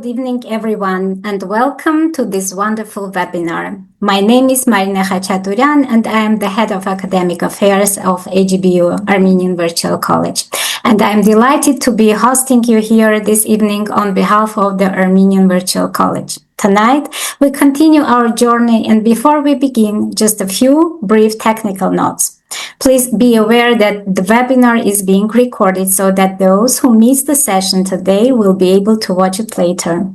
evening, everyone, and welcome to this wonderful webinar. My name is Marina Khachaturian, and I am the Head of Academic Affairs of AGBU, Armenian Virtual College. And I'm delighted to be hosting you here this evening on behalf of the Armenian Virtual College. Tonight, we continue our journey, and before we begin, just a few brief technical notes. Please be aware that the webinar is being recorded so that those who miss the session today will be able to watch it later.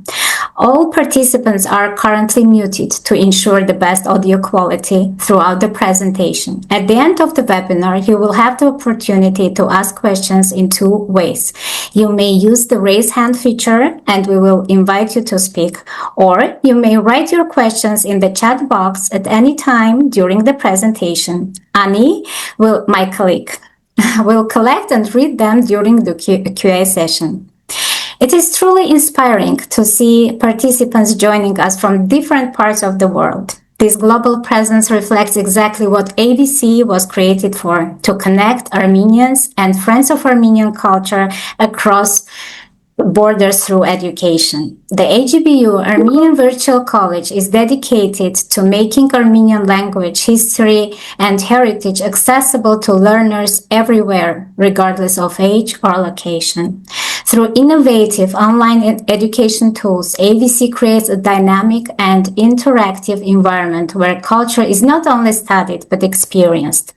All participants are currently muted to ensure the best audio quality throughout the presentation. At the end of the webinar, you will have the opportunity to ask questions in two ways. You may use the raise hand feature and we will invite you to speak, or you may write your questions in the chat box at any time during the presentation. Ani, my colleague, will collect and read them during the Q&A session. It is truly inspiring to see participants joining us from different parts of the world. This global presence reflects exactly what AVC was created for, to connect Armenians and friends of Armenian culture across borders through education. The AGBU Armenian Virtual College is dedicated to making Armenian language, history, and heritage accessible to learners everywhere, regardless of age or location. Through innovative online education tools, AVC creates a dynamic and interactive environment where culture is not only studied but experienced.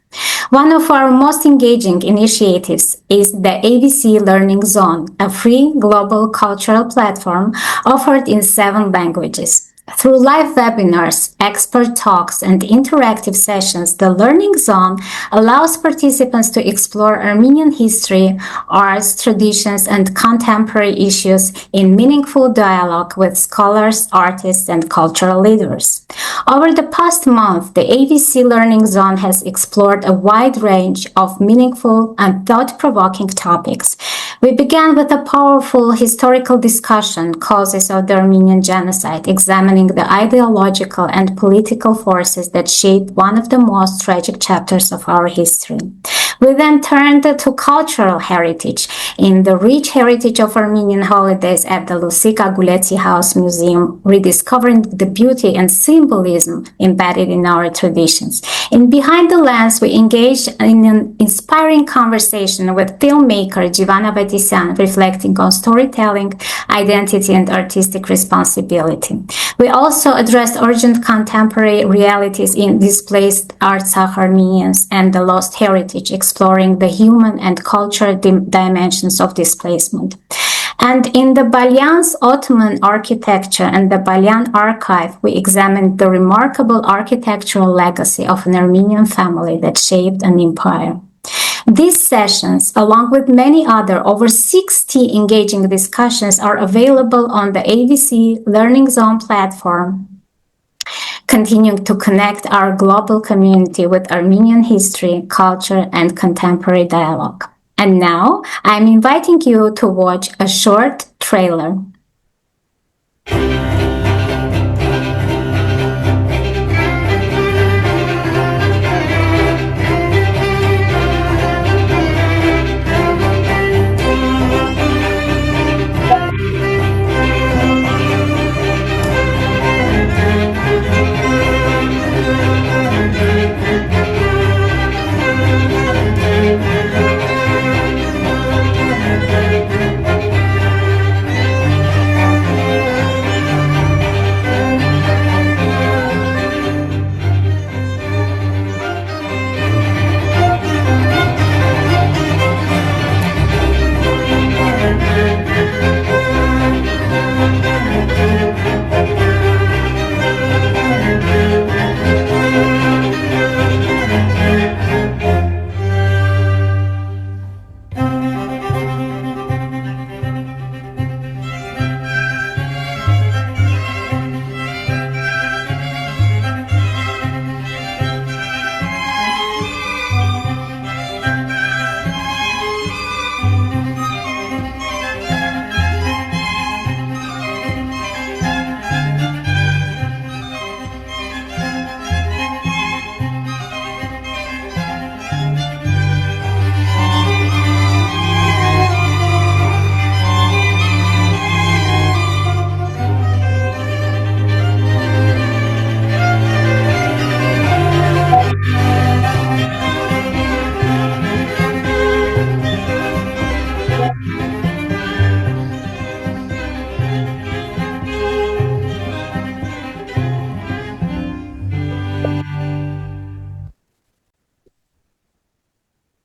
One of our most engaging initiatives is the AVC Learning Zone, a free global cultural platform offered in 7 languages. Through live webinars, expert talks, and interactive sessions, the Learning Zone allows participants to explore Armenian history, arts, traditions, and contemporary issues in meaningful dialogue with scholars, artists, and cultural leaders. Over the past month, the AVC Learning Zone has explored a wide range of meaningful and thought-provoking topics. We began with a powerful historical discussion, Causes of the Armenian Genocide, examining the ideological and political forces that shaped one of the most tragic chapters of our history. We then turned to cultural heritage in the rich heritage of Armenian holidays at the Lusika Guleti House Museum, rediscovering the beauty and symbolism embedded in our traditions. In Behind the Lens, we engaged in an inspiring conversation with filmmaker Jivana Batisyan, reflecting on storytelling, identity, and artistic responsibility. We also addressed urgent contemporary realities in displaced Artsakh Armenians and the lost heritage, exploring the human and cultural dimensions of displacement. And in the Balyan's Ottoman architecture and the Balyan archive, we examined the remarkable architectural legacy of an Armenian family that shaped an empire. These sessions, along with many other over 60 engaging discussions, are available on the AVC Learning Zone platform, continuing to connect our global community with Armenian history, culture, and contemporary dialogue. And now, I'm inviting you to watch a short trailer.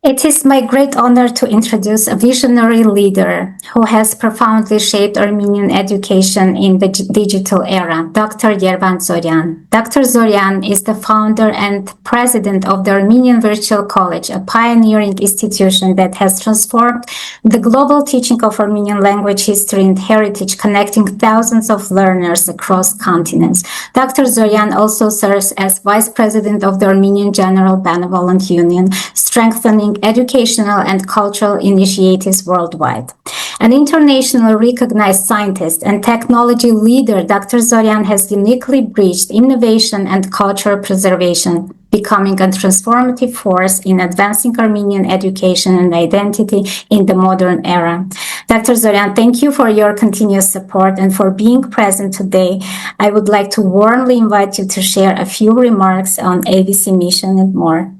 It is my great honor to introduce a visionary leader who has profoundly shaped Armenian education in the digital era, Dr. Yervan Zoryan. Dr. Zoryan is the founder and president of the Armenian Virtual College, a pioneering institution that has transformed the global teaching of Armenian language, history, and heritage, connecting thousands of learners across continents. Dr. Zoryan also serves as vice president of the Armenian General Benevolent Union, strengthening educational and cultural initiatives worldwide. An internationally recognized scientist and technology leader, Dr. Zoryan has uniquely bridged innovation and cultural preservation, becoming a transformative force in advancing Armenian education and identity in the modern era. Dr. Zoryan, thank you for your continuous support and for being present today. I would like to warmly invite you to share a few remarks on AVC mission and more.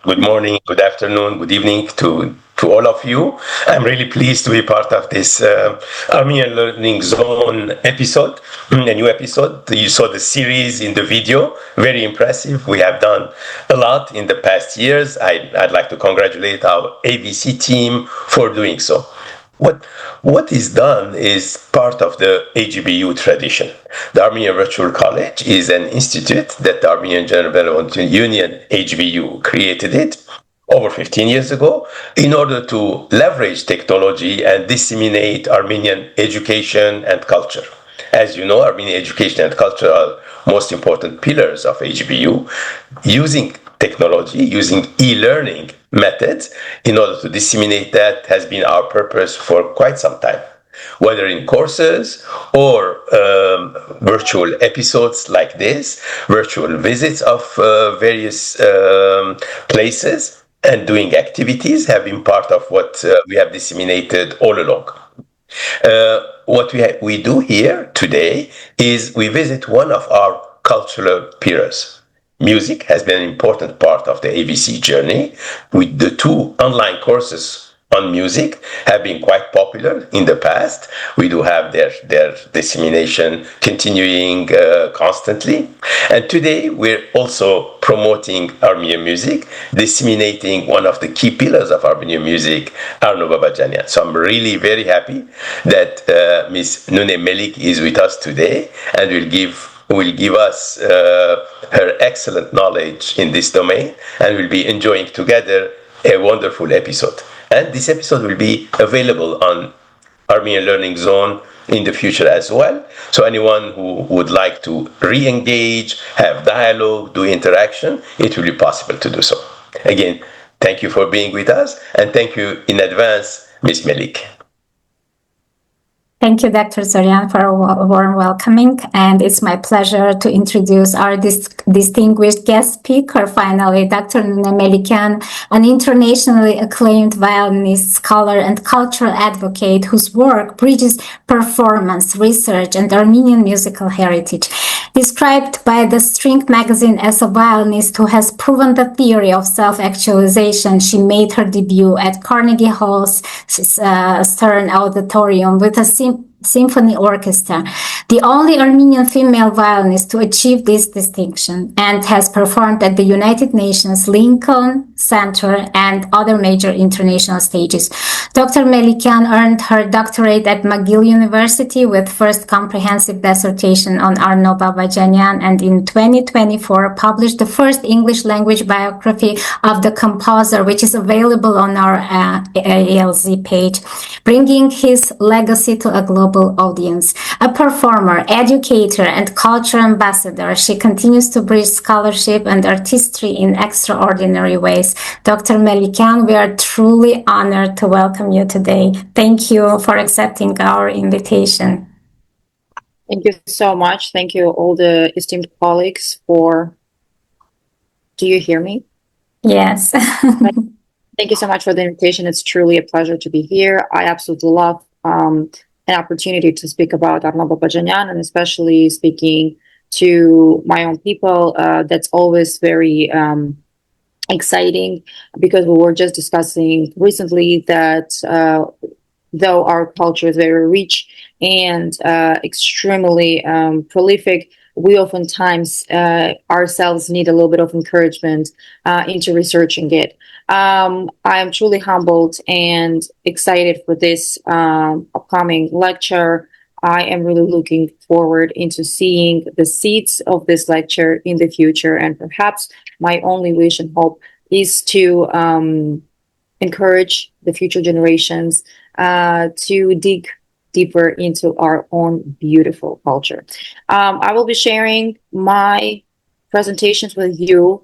Good morning, good afternoon, good evening to all of you. I'm really pleased to be part of this Armenian Learning Zone episode, a new episode. You saw the series in the video, very impressive. We have done a lot in the past years. I'd like to congratulate our AVC team for doing so. What is done is part of the AGBU tradition. The Armenian Virtual College is an institute that the Armenian General Benevolent Union, AGBU, created it over 15 years ago in order to leverage technology and disseminate Armenian education and culture. As you know, Armenian education and culture are most important pillars of AGBU. Using technology, using e-learning methods in order to disseminate that has been our purpose for quite some time, whether in courses or virtual episodes like this, virtual visits of various places, and doing activities have been part of what we have disseminated all along. What we do here today is we visit one of our cultural pillars. Music has been an important part of the AVC journey, with the two online courses on music have been quite popular in the past. We do have their dissemination continuing constantly. And today we're also promoting Armenian music, disseminating one of the key pillars of Armenian music, Arno Babadjanian. So I'm really very happy that Ms. Nune Melik is with us today and will give us her excellent knowledge in this domain, and we'll be enjoying together a wonderful episode. And this episode will be available on Armenian Learning Zone in the future as well. So anyone who would like to re-engage, have dialogue, do interaction, it will be possible to do so. Again, thank you for being with us, and thank you in advance, Ms. Melik. Thank you, Dr. Zoryan, for a warm welcoming. And it's my pleasure to introduce our distinguished guest speaker, finally, Dr. Nune Melikian, an internationally acclaimed violinist, scholar, and cultural advocate whose work bridges performance, research, and Armenian musical heritage. Described by the String magazine as a violinist who has proven the theory of self-actualization, she made her debut at Carnegie Hall's Stern Auditorium with a symphony orchestra, the only Armenian female violinist to achieve this distinction, and has performed at the United Nations, Lincoln Center, and other major international stages. Dr. Melikian earned her doctorate at McGill University with first comprehensive dissertation on Arno Babadjanian, and in 2024 published the first English language biography of the composer, which is available on our ALZ page, bringing his legacy to a global audience. A performer, educator, and culture ambassador, she continues to bridge scholarship and artistry in extraordinary ways. Dr. Melikian, we are truly honored to welcome you today. Thank you for accepting our invitation. Thank you so much. Thank you, all the esteemed colleagues, for... Do you hear me? Yes. Thank you so much for the invitation. It's truly a pleasure to be here. I absolutely love an opportunity to speak about Arno Babadjanian, and especially speaking to my own people. That's always very exciting, because we were just discussing recently that though our culture is very rich and extremely prolific, we oftentimes ourselves need a little bit of encouragement into researching it. I am truly humbled and excited for this upcoming lecture. I am really looking forward into seeing the seeds of this lecture in the future, and perhaps my only wish and hope is to encourage the future generations to dig deeper into our own beautiful culture. I will be sharing my presentations with you.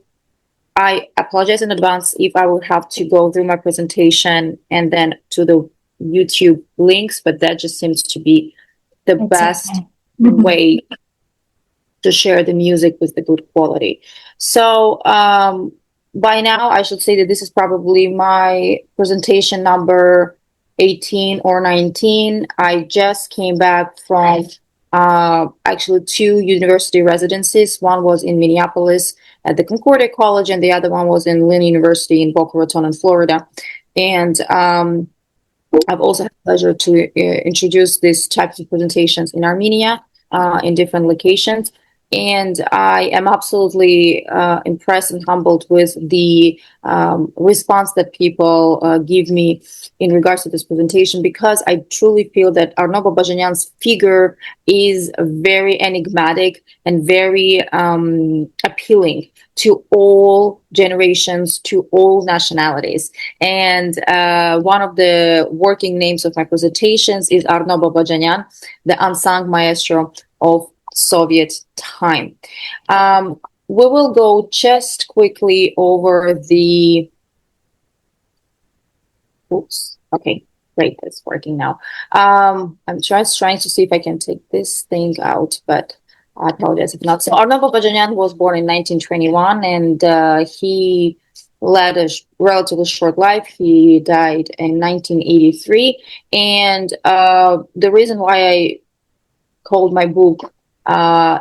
I apologize in advance if I would have to go through my presentation and then to the YouTube links, but that just seems to be the best way to share the music with the good quality. So by now, I should say that this is probably my presentation number 18 or 19. I just came back from actually 2 university residencies. One was in Minneapolis at the Concordia College, and the other one was in Lynn University in Boca Raton in Florida. And I've also had the pleasure to introduce these types of presentations in Armenia in different locations. And I am absolutely impressed and humbled with the response that people give me in regards to this presentation, because I truly feel that Arno Babadjanian's figure is very enigmatic and very appealing to all generations, to all nationalities. And one of the working names of my presentations is Arno Babadjanian, the unsung maestro of Soviet time. We will go just quickly over the... Oops. Okay, great. It's working now. I'm just trying to see if I can take this thing out, but I apologize if not. So Arno Babadjanian was born in 1921, and he led a relatively short life. He died in 1983. And the reason why I called my book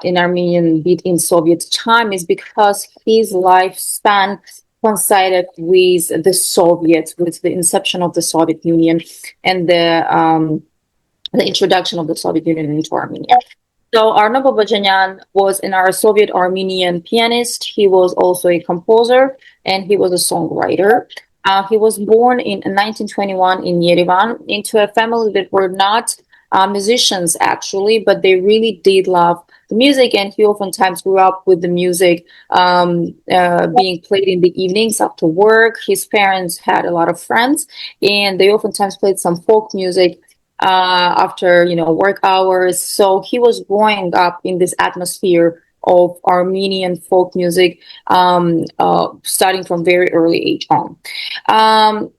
in Armenian Beat in Soviet Time is because his lifespan coincided with the Soviets, with the inception of the Soviet Union and the introduction of the Soviet Union into Armenia. So Arno Babadjanian was an Soviet Armenian pianist. He was also a composer, and he was a songwriter. He was born in 1921 in Yerevan into a family that were not musicians, actually, but they really did love the music, and he oftentimes grew up with the music being played in the evenings after work. His parents had a lot of friends, and they oftentimes played some folk music after work hours. So he was growing up in this atmosphere of Armenian folk music, starting from very early age on.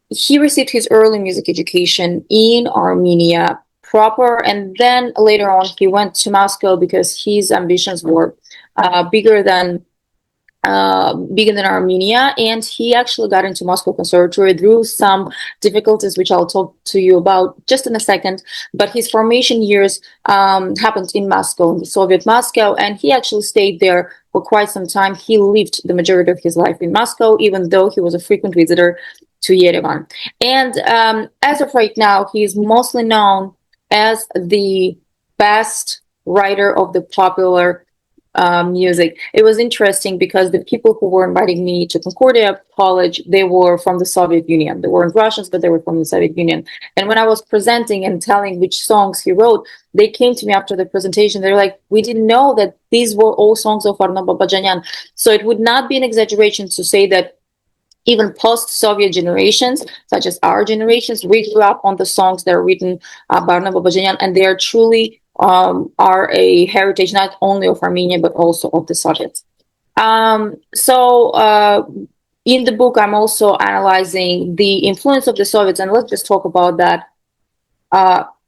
He received his early music education in Armenia proper, and then later on he went to Moscow because his ambitions were bigger than Armenia, and he actually got into Moscow Conservatory through some difficulties, which I'll talk to you about just in a second. But his formation years happened in Moscow, in the Soviet Moscow, and he actually stayed there for quite some time. He lived the majority of his life in Moscow, even though he was a frequent visitor to Yerevan. And as of right now, he is mostly known as the best writer of the popular music. It was interesting because the people who were inviting me to Concordia College, they were from the Soviet Union. They weren't Russians, but they were from the Soviet Union. And when I was presenting and telling which songs he wrote, they came to me after the presentation. They're like, we didn't know that these were all songs of Arno Babadjanian. So it would not be an exaggeration to say that even post-Soviet generations, such as our generations, we grew up on the songs that are written by Arno Babadjanian, and they are truly are a heritage not only of Armenia, but also of the Soviets. So in the book, I'm also analyzing the influence of the Soviets, and let's just talk about that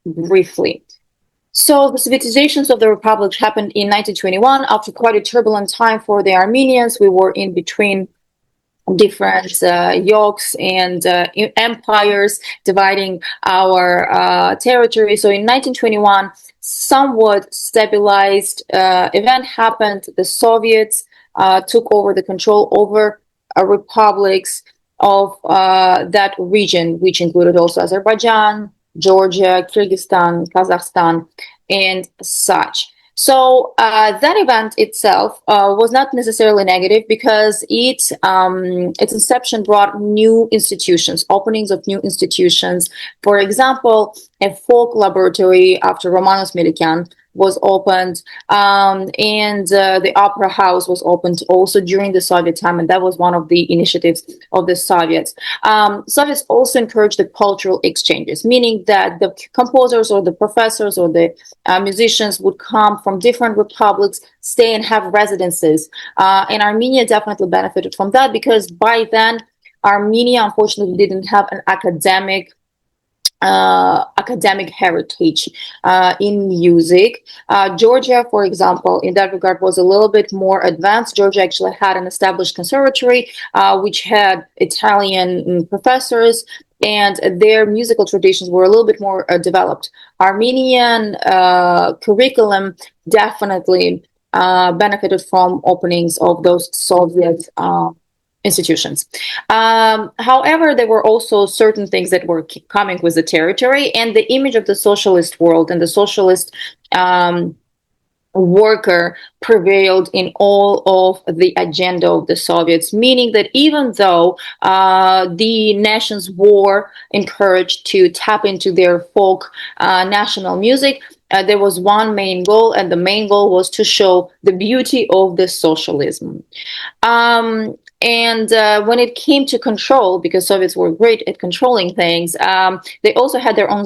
briefly. So the Sovietizations of the Republic happened in 1921 after quite a turbulent time for the Armenians. We were in between different yokes and empires dividing our territory. So in 1921, somewhat stabilized event happened. The Soviets took over the control over republics of that region, which included also Azerbaijan, Georgia, Kyrgyzstan, Kazakhstan, and such. So that event itself was not necessarily negative because its inception brought new institutions, openings of new institutions. For example, a folk laboratory after Romanos Medican was opened, and the opera house was opened also during the Soviet time, and that was one of the initiatives of the Soviets. Soviets also encouraged the cultural exchanges, meaning that the composers or the professors or the musicians would come from different republics, stay and have residences. And Armenia definitely benefited from that because by then, Armenia unfortunately didn't have an academic heritage in music. Georgia, for example, in that regard was a little bit more advanced. Georgia actually had an established conservatory, which had Italian professors, and their musical traditions were a little bit more developed. Armenian curriculum definitely benefited from openings of those Soviet institutions. However, there were also certain things that were coming with the territory, and the image of the socialist world and the socialist worker prevailed in all of the agenda of the Soviets, meaning that even though the nations were encouraged to tap into their folk national music, there was one main goal, and the main goal was to show the beauty of the socialism. And when it came to control, because Soviets were great at controlling things, they also had their own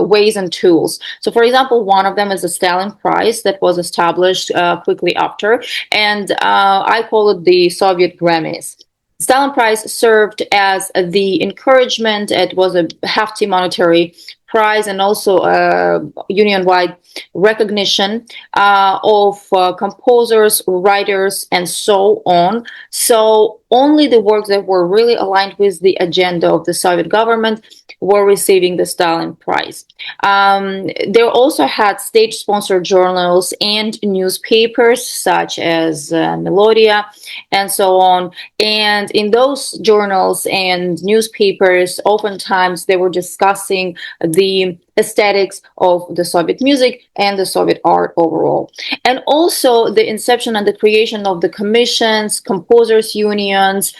ways and tools. So, for example, one of them is the Stalin Prize that was established quickly after, and I call it the Soviet Grammys. Stalin Prize served as the encouragement. It was a hefty monetary prize and also union-wide recognition of composers, writers, and so on. So only the works that were really aligned with the agenda of the Soviet government were receiving the Stalin Prize. They also had state-sponsored journals and newspapers such as Melodia and so on. And in those journals and newspapers, oftentimes they were discussing the aesthetics of the Soviet music and the Soviet art overall. And also the inception and the creation of the commissions, composers' unions,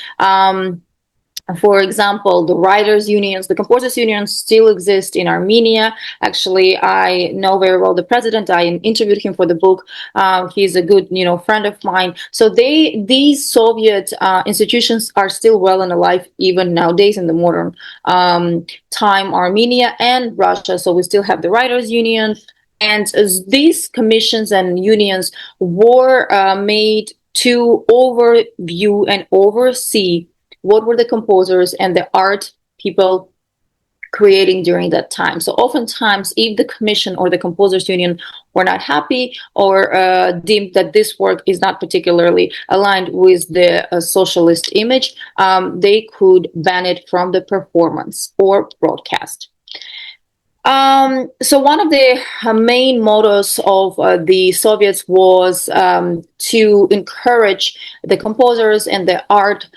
for example, the writers' unions, the composers' unions still exist in Armenia. Actually, I know very well the president. I interviewed him for the book. He's a good, friend of mine. So these Soviet institutions are still well and alive even nowadays in the modern time, Armenia and Russia. So we still have the writers' union. And these commissions and unions were made to overview and oversee what were the composers and the art people creating during that time. So oftentimes, if the commission or the composers union were not happy or deemed that this work is not particularly aligned with the socialist image, they could ban it from the performance or broadcast. So one of the main mottos of the Soviets was to encourage the composers and the art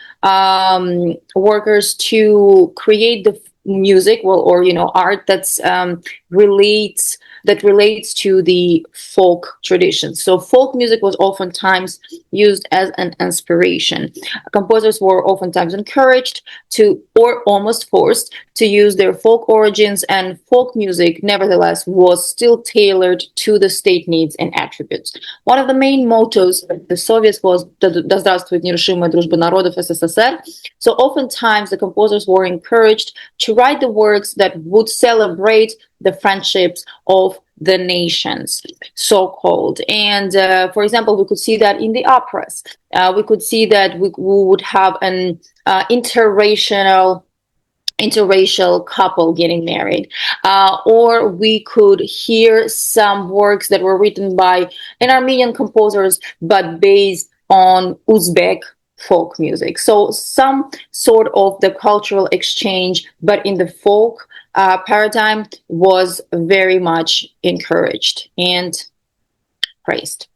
workers to create the music, or art that's relates to the folk traditions. So folk music was oftentimes used as an inspiration. Composers were oftentimes encouraged to, or almost forced to, use their folk origins, and folk music nevertheless was still tailored to the state needs and attributes. One of the main mottos of the Soviets was "Да здравствует нерушимая дружба народов СССР." So oftentimes the composers were encouraged to write the works that would celebrate the friendships of the nations, so-called. And for example, we could see that in the operas. We could see that we would have an interracial couple getting married, or we could hear some works that were written by an Armenian composers but based on Uzbek folk music. So some sort of the cultural exchange, but in the folk paradigm, was very much encouraged and praised.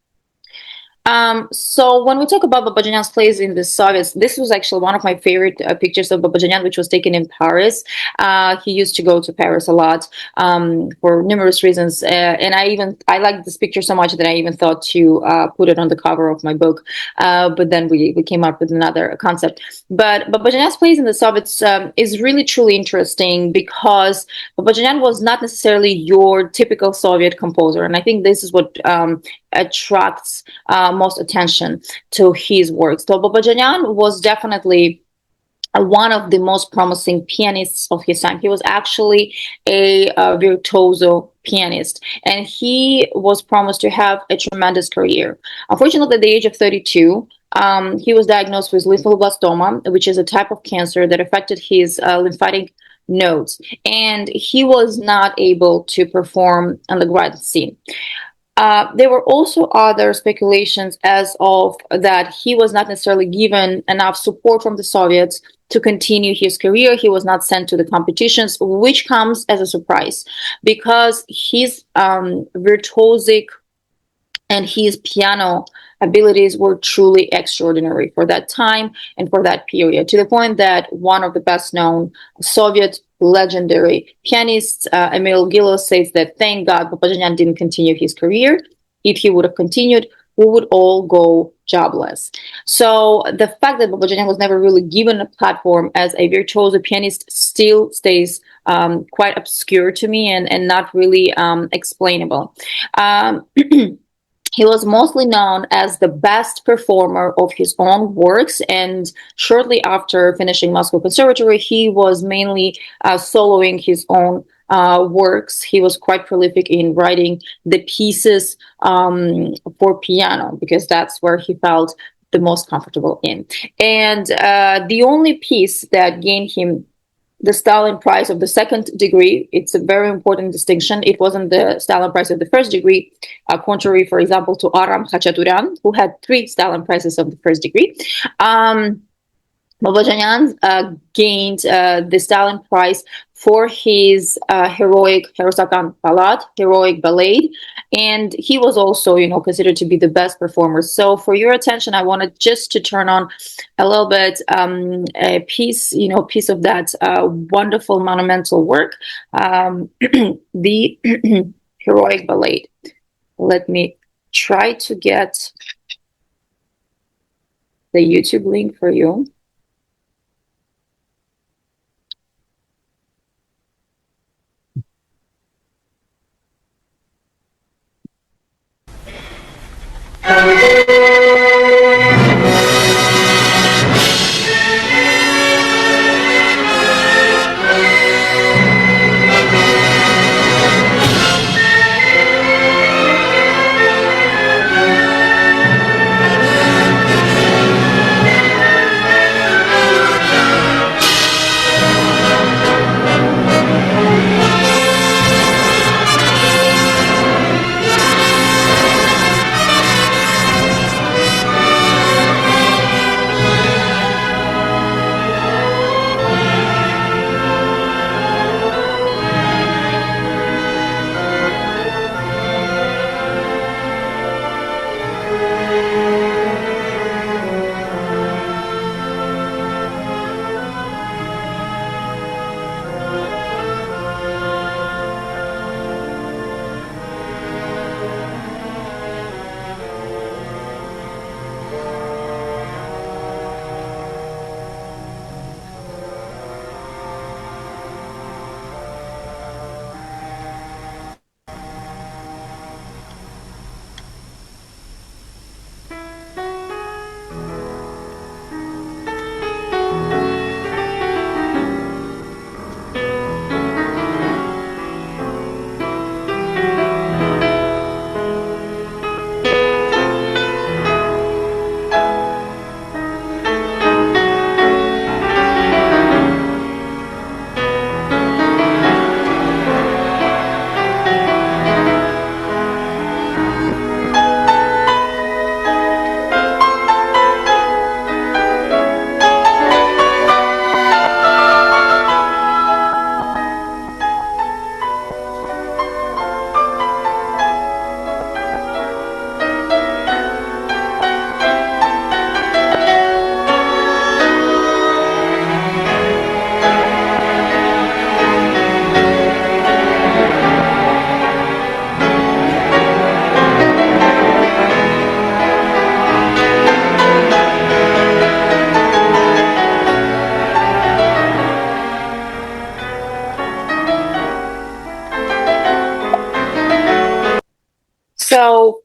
So when we talk about Babadjanian's place in the Soviets, this was actually one of my favorite pictures of Babadjanian, which was taken in Paris. He used to go to Paris a lot for numerous reasons, and I liked this picture so much that I even thought to put it on the cover of my book. But then we came up with another concept. But Babadjanian's place in the Soviets is really truly interesting because Babadjanian was not necessarily your typical Soviet composer, and I think this is what attracts most attention to his works. So Babadjanian was definitely one of the most promising pianists of his time. He was actually a virtuoso pianist, and he was promised to have a tremendous career. Unfortunately, at the age of 32, he was diagnosed with lymphoblastoma, which is a type of cancer that affected his lymphatic nodes, and he was not able to perform on the grand scene. There were also other speculations as of that he was not necessarily given enough support from the Soviets to continue his career. He was not sent to the competitions, which comes as a surprise because his virtuosic and his piano abilities were truly extraordinary for that time and for that period, to the point that one of the best known Soviet legendary pianists, Emil Gilo, says that thank God Babadjanian didn't continue his career. If he would have continued, we would all go jobless. So the fact that Babadjanian was never really given a platform as a virtuoso pianist still stays quite obscure to me and not really explainable. He was mostly known as the best performer of his own works, and shortly after finishing Moscow Conservatory, he was mainly soloing his own works. He was quite prolific in writing the pieces for piano because that's where he felt the most comfortable in. And the only piece that gained him the Stalin Prize of the second degree, it's a very important distinction. It wasn't the Stalin Prize of the first degree, contrary, for example, to Aram Khachaturian, who had 3 Stalin Prizes of the first degree. Babadjanian gained the Stalin Prize for his heroic Herosakan Ballad, heroic ballad, and he was also, considered to be the best performer. So, for your attention, I wanted just to turn on a little bit a piece of that wonderful monumental work, the heroic ballad. Let me try to get the YouTube link for you.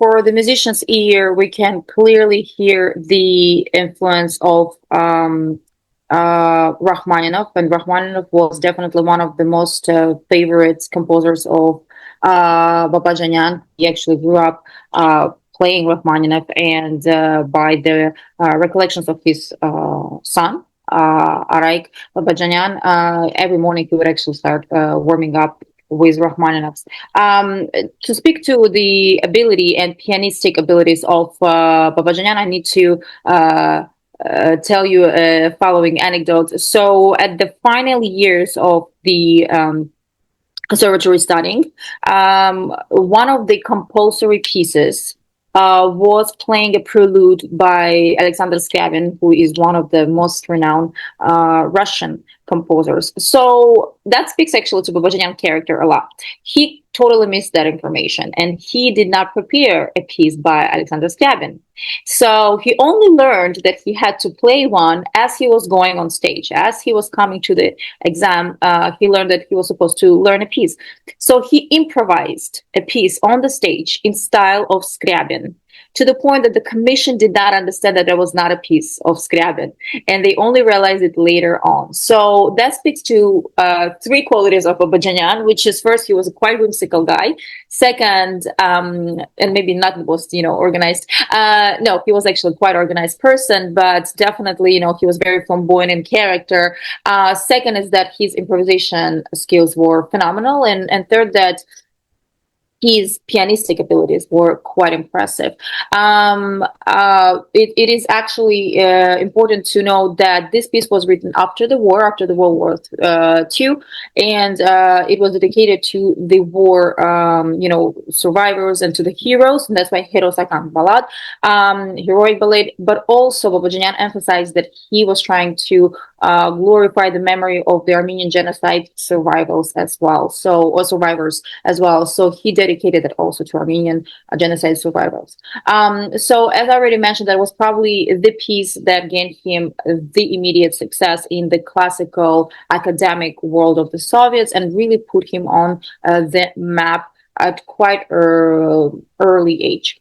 for the musician's ear, we can clearly hear the influence of Rachmaninoff, and Rachmaninoff was definitely one of the most favorite composers of Babadjanian. He actually grew up playing Rachmaninoff, and by the recollections of his son, Araik Babadjanian, every morning he would actually start warming up with Rachmaninoffs. To speak to the ability and pianistic abilities of Babadjanian, I need to tell you a following anecdote. So at the final years of the conservatory studying, one of the compulsory pieces was playing a prelude by Alexander Scriabin, who is one of the most renowned Russian composers. So that speaks actually to Babadjanian character a lot. He totally missed that information, and he did not prepare a piece by Alexander Scriabin. So he only learned that he had to play one as he was going on stage. As he was coming to the exam, he learned that he was supposed to learn a piece. So he improvised a piece on the stage in style of Scriabin, to the point that the commission did not understand that there was not a piece of Scriabin, and they only realized it later on. So that speaks to three qualities of Babadjanian, which is, first, he was a quite whimsical guy. Second, and maybe not the most, organized. No, he was actually quite organized person, but definitely, he was very flamboyant in character. Second is that his improvisation skills were phenomenal, and third, that his pianistic abilities were quite impressive. It is actually important to know that this piece was written after the war, after the World War II, and it was dedicated to the war, survivors and to the heroes, and that's why Hero Sakan Ballad, heroic ballad. But also Babadjanian emphasized that he was trying to glorify the memory of the Armenian genocide survivors as well. So he dedicated it also to Armenian genocide survivors. So as I already mentioned, that was probably the piece that gained him the immediate success in the classical academic world of the Soviets and really put him on the map at quite early age.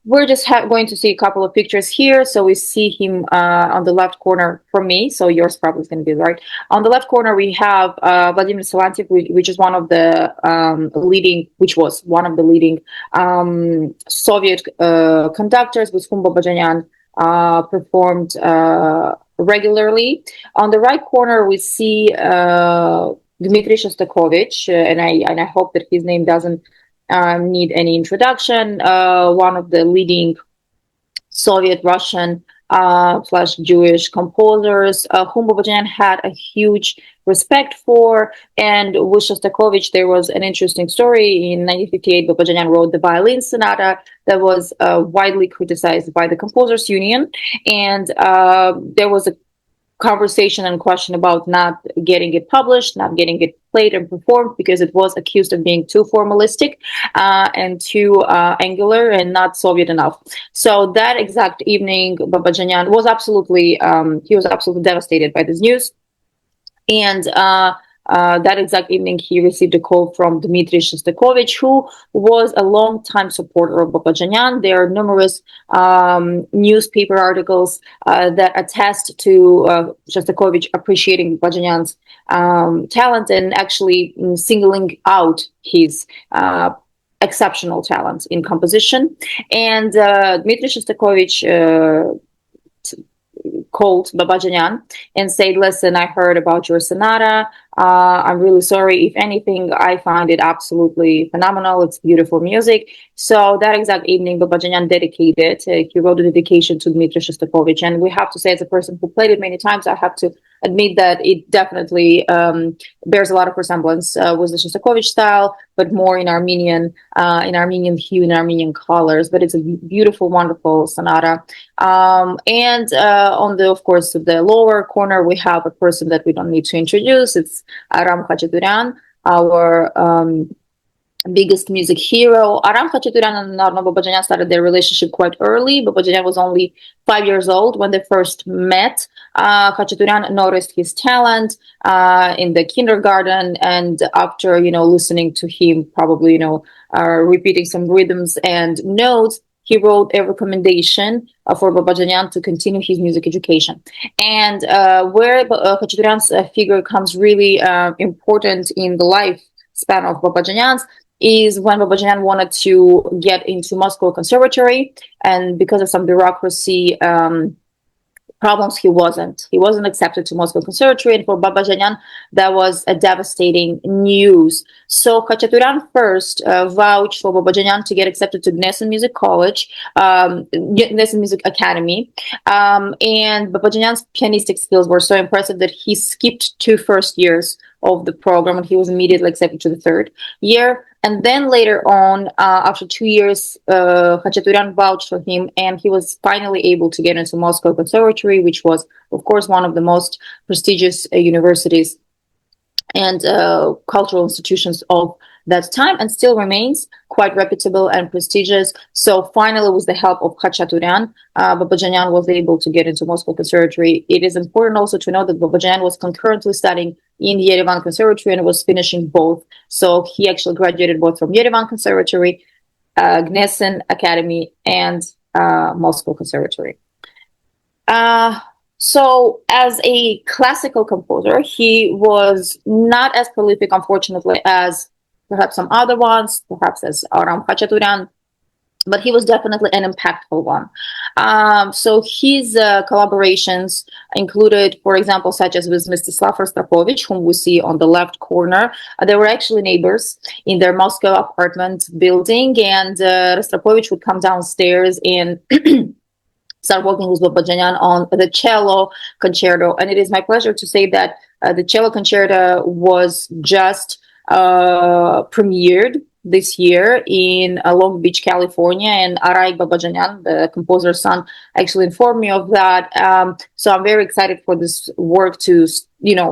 We're just going to see a couple of pictures here. So we see him on the left corner for me. So yours probably is going to be right. On the left corner, we have Vladimir Silantiev, which was one of the leading Soviet conductors with whom Babadjanian performed regularly. On the right corner, we see Dmitry Shostakovich, and I hope that his name doesn't need any introduction. One of the leading Soviet Russian / Jewish composers whom Babadjanian had a huge respect for. And with Shostakovich, there was an interesting story. In 1958, Babadjanian wrote the violin sonata that was widely criticized by the Composers Union, and there was a conversation and question about not getting it published, not getting it played and performed, because it was accused of being too formalistic and too angular and not Soviet enough. So that exact evening, Babadjanian was absolutely devastated by this news. And that exact evening, he received a call from Dmitry Shostakovich, who was a long-time supporter of Babadjanian. There are numerous newspaper articles that attest to Shostakovich appreciating Babadjanian's talent and actually singling out his exceptional talent in composition. And Dmitry Shostakovich called Babadjanian and said, "Listen, I heard about your sonata. I'm really sorry. If anything, I find it absolutely phenomenal. It's beautiful music." So that exact evening, Babadjanian dedicated. He wrote a dedication to Dmitry Shostakovich, and we have to say, as a person who played it many times, I have to admit that it definitely bears a lot of resemblance with the Shostakovich style, but more in Armenian hue and Armenian colors. But it's a beautiful, wonderful sonata. And on the lower corner, we have a person that we don't need to introduce. It's Aram Khachaturian, our biggest music hero. Aram Khachaturian and Arno Babadjanian started their relationship quite early. Babadjanian was only 5 years old when they first met. Khachaturian noticed his talent in the kindergarten, and after listening to him, probably repeating some rhythms and notes, he wrote a recommendation for Babadjanian to continue his music education. And where Khachaturian's figure comes really important in the life span of Babadjanian is when Babadjanian wanted to get into Moscow Conservatory, and because of some bureaucracy problems, he wasn't accepted to Moscow Conservatory, and for Babadjanian that was a devastating news. So Khachaturian first vouched for Babadjanian to get accepted to Gnesin Music College, Gnesin Music Academy, and Babadjanian's pianistic skills were so impressive that he skipped 2 first years of the program, and he was immediately accepted to the 3rd year. And then later on, after 2 years, Khachaturian vouched for him, and he was finally able to get into Moscow Conservatory, which was, of course, one of the most prestigious universities and cultural institutions of that time, and still remains quite reputable and prestigious. So finally, with the help of Khachaturian, Babadjanian was able to get into Moscow Conservatory. It is important also to know that Babadjanian was concurrently studying in Yerevan Conservatory and was finishing both. So he actually graduated both from Yerevan Conservatory, Gnesin Academy, and Moscow Conservatory. So as a classical composer, he was not as prolific, unfortunately, as perhaps some other ones, perhaps as Aram Khachaturian, but he was definitely an impactful one. So his collaborations included, for example, such as with Mstislav Rostropovich, whom we see on the left corner. They were actually neighbors in their Moscow apartment building, and Rostropovich would come downstairs and start working with Babadjanian on the cello concerto. And it is my pleasure to say that the cello concerto was just premiered this year in Long Beach, California, and Araik Babadjanian, the composer's son, actually informed me of that. So I'm very excited for this work to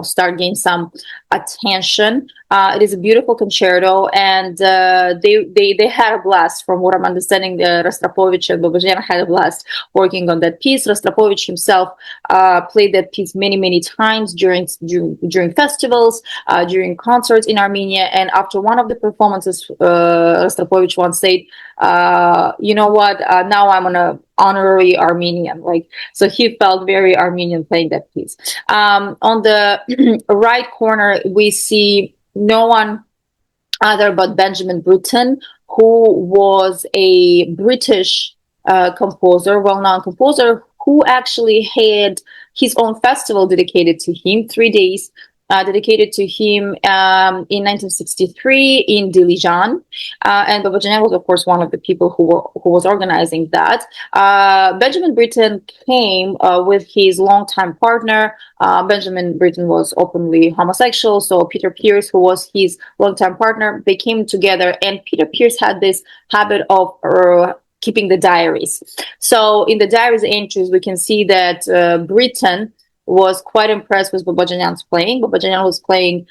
start gaining some attention. It is a beautiful concerto, and they had a blast. From what I'm understanding, Rostropovich and Babadjanian had a blast working on that piece. Rostropovich himself played that piece many times during festivals, during concerts in Armenia, and after one of the performances, Rostropovich once said, "You know what? Now I'm an honorary Armenian." So he felt very Armenian playing that piece. On the right corner, we see no one other but Benjamin Britten, who was a British composer, well-known composer, who actually had his own festival dedicated to him, 3 days dedicated to him in 1963 in Dilijan. And Babadjanian was, of course, one of the people who was organizing that. Benjamin Britten came with his longtime partner. Benjamin Britten was openly homosexual, so Peter Pierce, who was his longtime partner, they came together, and Peter Pierce had this habit of keeping the diaries. So in the diaries entries, we can see that Britten was quite impressed with Babadjanian's playing. Babadjanian was playing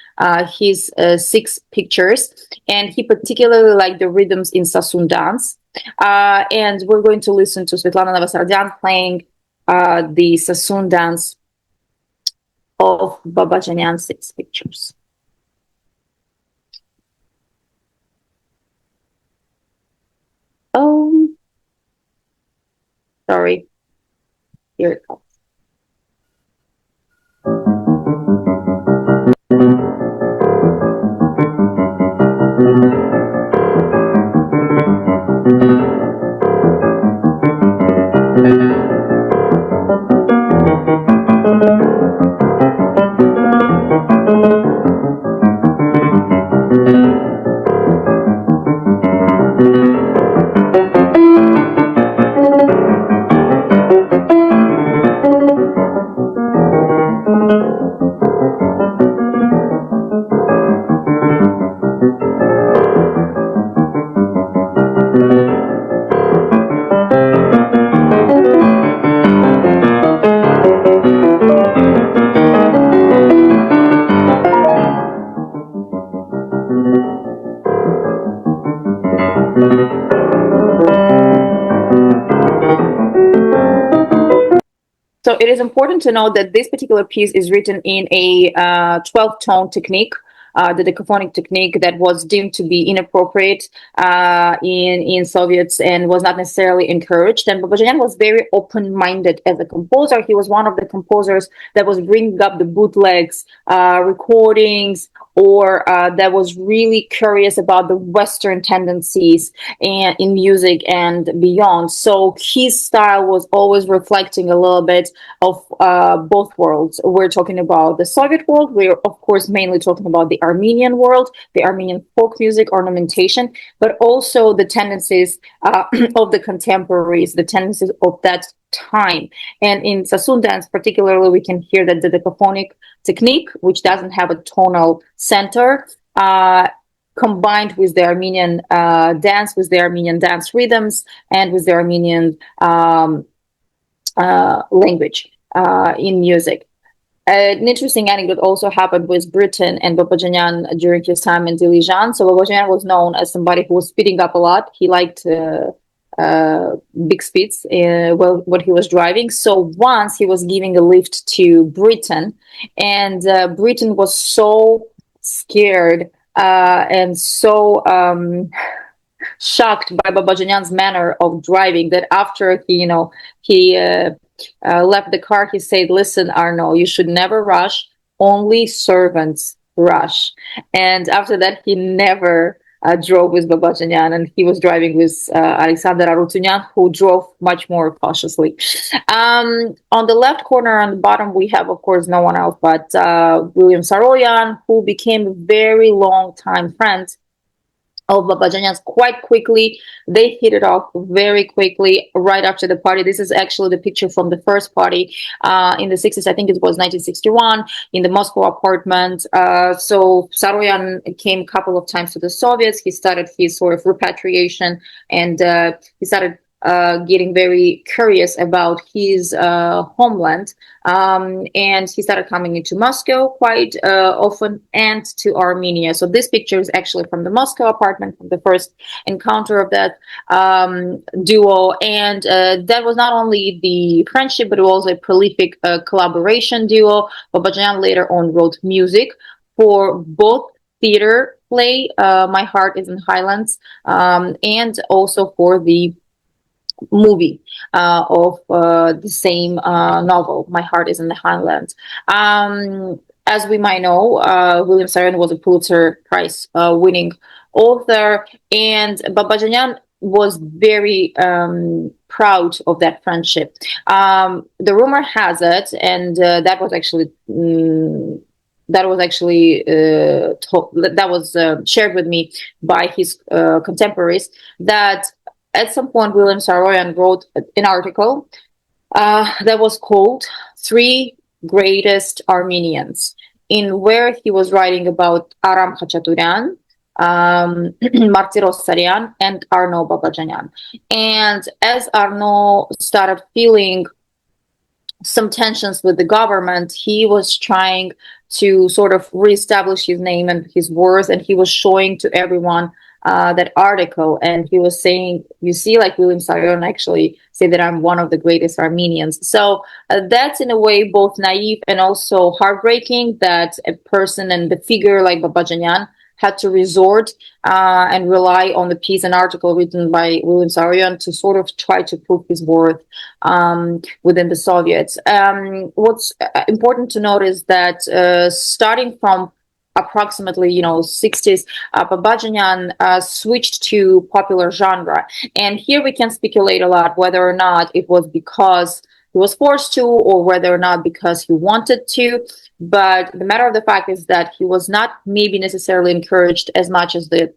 his 6 pictures, and he particularly liked the rhythms in Sassoon dance. And we're going to listen to Svetlana Novosardian playing the Sassoon dance of Babadjanian's 6 pictures. Oh, sorry. Here it comes. So it is important to note that this particular piece is written in a 12-tone technique, the decaphonic technique that was deemed to be inappropriate in Soviets and was not necessarily encouraged. And Babadjanian was very open-minded as a composer. He was one of the composers that was bringing up the bootlegs, recordings, or that was really curious about the Western tendencies in music and beyond. So his style was always reflecting a little bit of both worlds. We're talking about the Soviet world. We're, of course, mainly talking about the Armenian world, the Armenian folk music, ornamentation, but also the tendencies of the contemporaries, the tendencies of that time. And in Sassoon dance, particularly, we can hear that the decaphonic technique, which doesn't have a tonal center, combined with the Armenian dance, with the Armenian dance rhythms, and with the Armenian language in music. An interesting anecdote also happened with Britain and Babadjanian during his time in Dilijan. So Babadjanian was known as somebody who was speeding up a lot. He liked big speeds when he was driving. So once he was giving a lift to Britain, and Britain was so scared and so shocked by Babadjanian's manner of driving that after he left the car, he said, "Listen, Arno, you should never rush. Only servants rush." And after that, he never drove with Babadjanian, and he was driving with Alexander Arutunyan, who drove much more cautiously. On the left corner on the bottom, we have, of course, no one else but William Saroyan, who became a very long-time friend of Babadjanian's quite quickly. They hit it off very quickly right after the party. This is actually the picture from the first party in the 60s. I think it was 1961 in the Moscow apartment. So Saroyan came a couple of times to the Soviets. He started his sort of repatriation, and he started getting very curious about his homeland. And he started coming into Moscow quite often, and to Armenia. So this picture is actually from the Moscow apartment, from the first encounter of that duo. And that was not only the friendship, but also a prolific collaboration duo. Babadjanian later on wrote music for both theater play, My Heart is in Highlands, and also for the movie of the same novel, My Heart is in the Highlands. As we might know, William Saroyan was a Pulitzer Prize winning author, and Babadjanian was very proud of that friendship. The rumor has it, and that was shared with me by his contemporaries, that at some point, William Saroyan wrote an article that was called Three Greatest Armenians, in where he was writing about Aram Khachaturian, Martiros Saryan, and Arno Babadjanian. And as Arno started feeling some tensions with the government, he was trying to sort of reestablish his name and his worth, and he was showing to everyone that article, and he was saying, you see, like William Saroyan actually say that I'm one of the greatest Armenians. So that's in a way both naive and also heartbreaking, that a person and the figure like Babadjanian had to resort and rely on the piece and article written by William Saroyan to sort of try to prove his worth within the Soviets. What's important to note is that starting from approximately 60s, Babadjanian switched to popular genre, and here we can speculate a lot whether or not it was because he was forced to, or whether or not because he wanted to. But the matter of the fact is that he was not maybe necessarily encouraged as much as the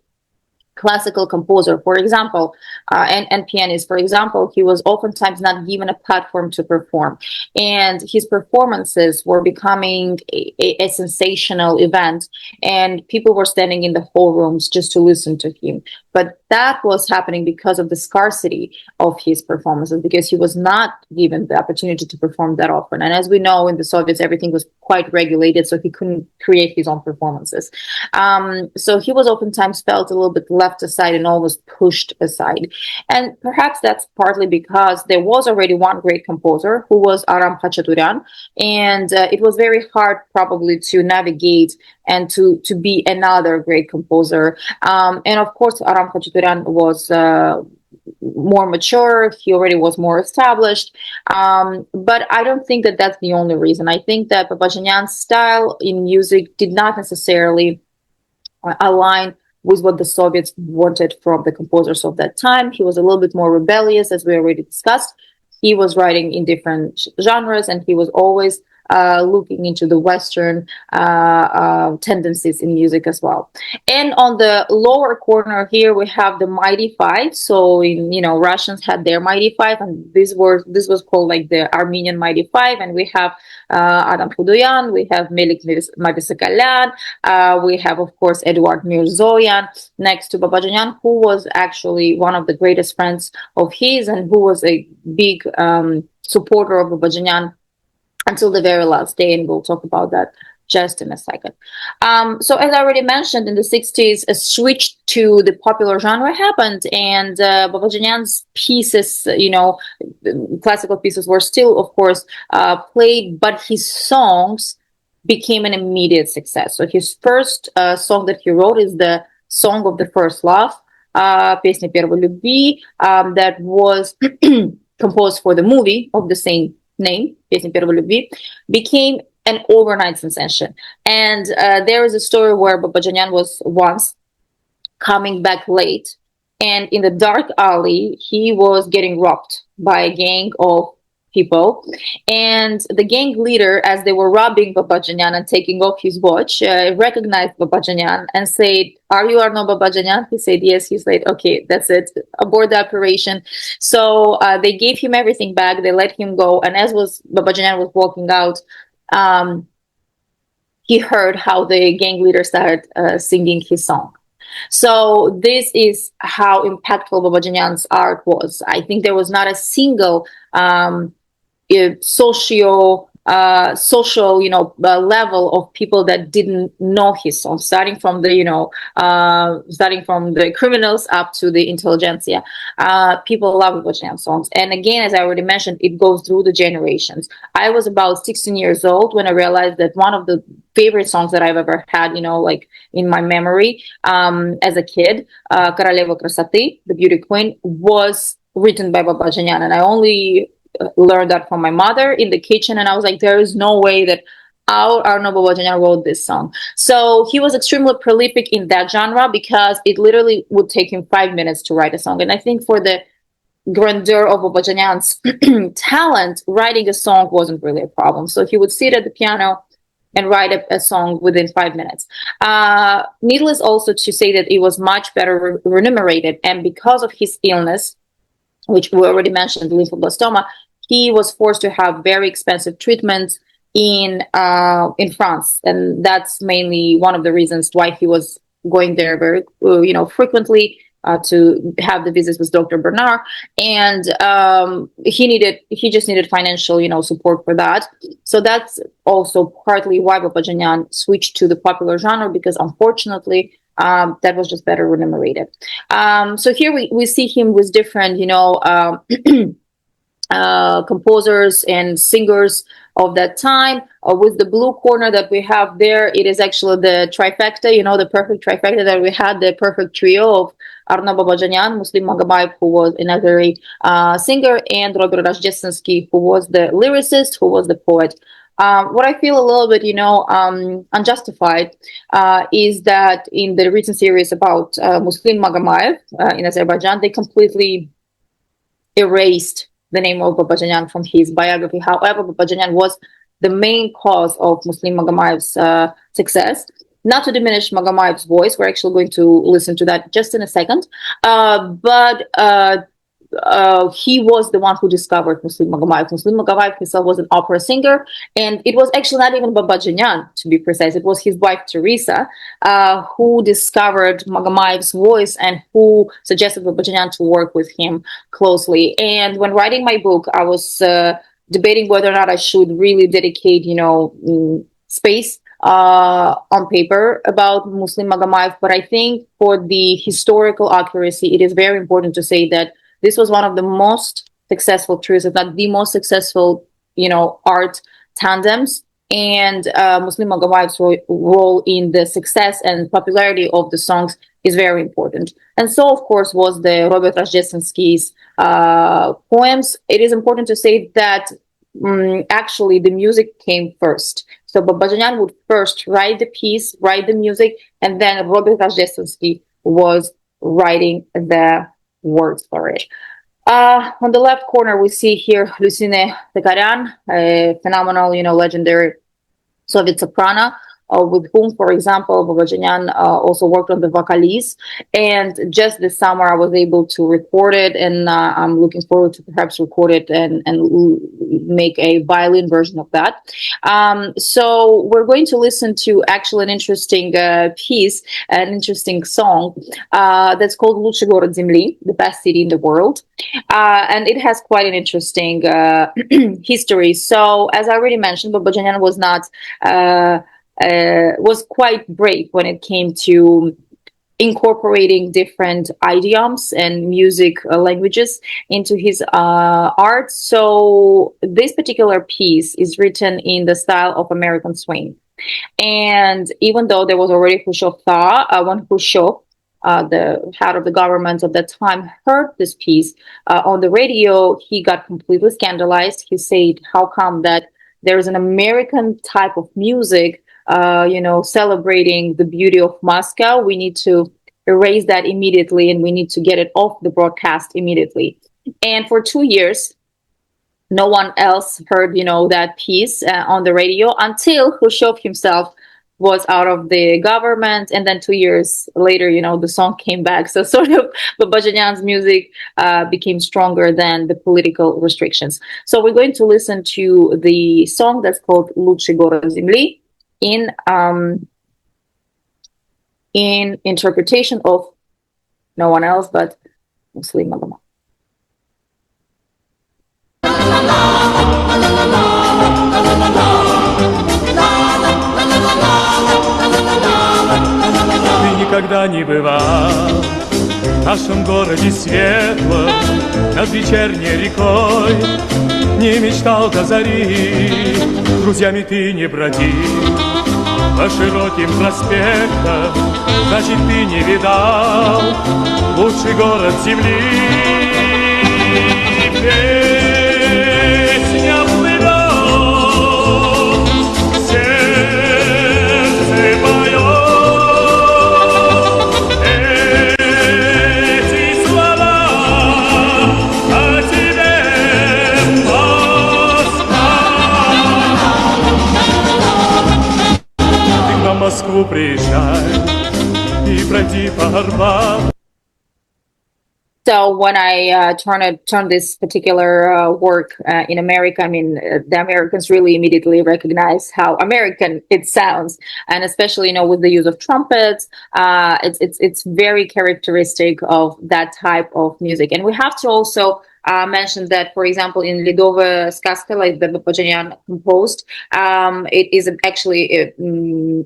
classical composer, for example, and pianist, for example. He was oftentimes not given a platform to perform, and his performances were becoming a sensational event, and people were standing in the whole rooms just to listen to him. But that was happening because of the scarcity of his performances, because he was not given the opportunity to perform that often. And as we know, in the Soviets, everything was quite regulated, so he couldn't create his own performances. So he was oftentimes felt a little bit left aside and almost pushed aside. And perhaps that's partly because there was already one great composer who was Aram Khachaturian, and it was very hard probably to navigate and to be another great composer. And of course, Aram Khachaturian was more mature. He already was more established. But I don't think that that's the only reason. I think that Babadjanian's style in music did not necessarily align with what the Soviets wanted from the composers of that time. He was a little bit more rebellious, as we already discussed. He was writing in different genres, and he was always looking into the Western tendencies in music as well. And on the lower corner here, we have the Mighty Five. So Russians had their Mighty Five, and this was called like the Armenian Mighty Five. And we have Adam Khudoyan, we have Melik Mavisakalyan, we have, of course, Eduard Mirzoyan next to Babadjanian, who was actually one of the greatest friends of his and who was a big supporter of Babadjanian until the very last day, and we'll talk about that just in a second. So as I already mentioned, in the 60s, a switch to the popular genre happened, and Babadjanian's pieces, classical pieces were still, of course, played, but his songs became an immediate success. So his first song that he wrote is the Song of the First Love, Песня первой любви, that was composed for the movie of the same name, Песня первой любви, became an overnight sensation. And there is a story where Babadjanian was once coming back late, and in the dark alley, he was getting robbed by a gang of people. And the gang leader, as they were robbing Babadjanian and taking off his watch, recognized Babadjanian and said, "Are you Arno Babadjanian?" He said, "Yes." He said, "Okay, that's it. Abort the operation." So they gave him everything back. They let him go. And as Babadjanian was walking out, he heard how the gang leader started singing his song. So this is how impactful Babadjanian's art was. I think there was not a single social level of people that didn't know his song, starting from the criminals up to the intelligentsia. People love Babadjanian songs, and again, as I already mentioned, it goes through the generations. I was about 16 years old when I realized that one of the favorite songs that I've ever had, like in my memory, as a kid, "Королева красоты," the Beauty Queen, was written by Babadjanian, and I only learned that from my mother in the kitchen, and I was like, there is no way that Arno Babadjanian wrote this song. So he was extremely prolific in that genre because it literally would take him 5 minutes to write a song. And I think for the grandeur of Babadjanian's talent, writing a song wasn't really a problem. So he would sit at the piano and write a song within 5 minutes. Needless also to say that it was much better remunerated, and because of his illness, which we already mentioned, lymphoblastoma, he was forced to have very expensive treatments in France, and that's mainly one of the reasons why he was going there very, frequently to have the visits with Dr. Bernard, and he just needed financial, support for that. So that's also partly why Babadjanian switched to the popular genre, because unfortunately, that was just better remunerated. So here we see him with different, composers and singers of that time. With the blue corner that we have there, it is actually the trifecta, the perfect trifecta that we had, the perfect trio of Arno Babadjanian, Muslim Magabayev, who was another singer, and Robert Rajdesinski, who was the lyricist, who was the poet. What I feel a little bit, unjustified, is that in the written series about Muslim Magabayev in Azerbaijan, they completely erased the name of Babadjanian from his biography. However, Babadjanian was the main cause of Muslim Magabayev's success. Not to diminish Magabayev's voice, we're actually going to listen to that just in a second, but he was the one who discovered Muslim Magabayev. Muslim Magabayev himself was an opera singer, and it was actually not even Babadjanian, to be precise. It was his wife, Teresa, who discovered Magabayev's voice and who suggested Babadjanian to work with him closely. And when writing my book, I was debating whether or not I should really dedicate, space on paper about Muslim Magamayev, but I think for the historical accuracy, it is very important to say that this was one of the most successful tours, if not the most successful, art tandems. And Muslim Magamayev's role in the success and popularity of the songs is very important. And so, of course, was the Robert Rождественский's poems. It is important to say that actually the music came first. So Babadjanian would first write the piece, write the music, and then Robert Rождественский was writing the words for it. On the left corner, we see here Lucine Tekaryan, a phenomenal, legendary Soviet soprano, with whom, for example, Babadjanian also worked on the vocalise. And just this summer, I was able to record it, and I'm looking forward to perhaps record it and make a violin version of that. So we're going to listen to actually an interesting piece, an interesting song that's called "Лучший город земли," the best city in the world. And it has quite an interesting history. So, as I already mentioned, Babadjanian was quite brave when it came to incorporating different idioms and music languages into his art. So this particular piece is written in the style of American swing. And even though there was already Khrushchev thaw, when Khrushchev, the head of the government at that time, heard this piece on the radio, he got completely scandalized. He said, how come that there is an American type of music celebrating the beauty of Moscow? We need to erase that immediately, and we need to get it off the broadcast immediately. And for 2 years, no one else heard, that piece on the radio until Khrushchev himself was out of the government. And then 2 years later, the song came back. So sort of Babadjanian's music became stronger than the political restrictions. So we're going to listen to the song that's called «Лучший город земли», in interpretation of no one else but Muslim Magamayev. Ты никогда не бывал в нашем городе светлом, над вечерней рекой, не мечтал до зари, друзьями ты не бродил по широким проспектам, значит, ты не видал лучший город земли. Песня плывет, сердце поет эти слова о тебе, Москва. Ты на Москву приезжай и пройди по Арбату. So when I turn this particular work in America, I mean, the Americans really immediately recognize how American it sounds, and especially with the use of trumpets, it's very characteristic of that type of music. And we have to also mention that, for example, in Lidova Сказка, like the Babadjanian composed, it is actually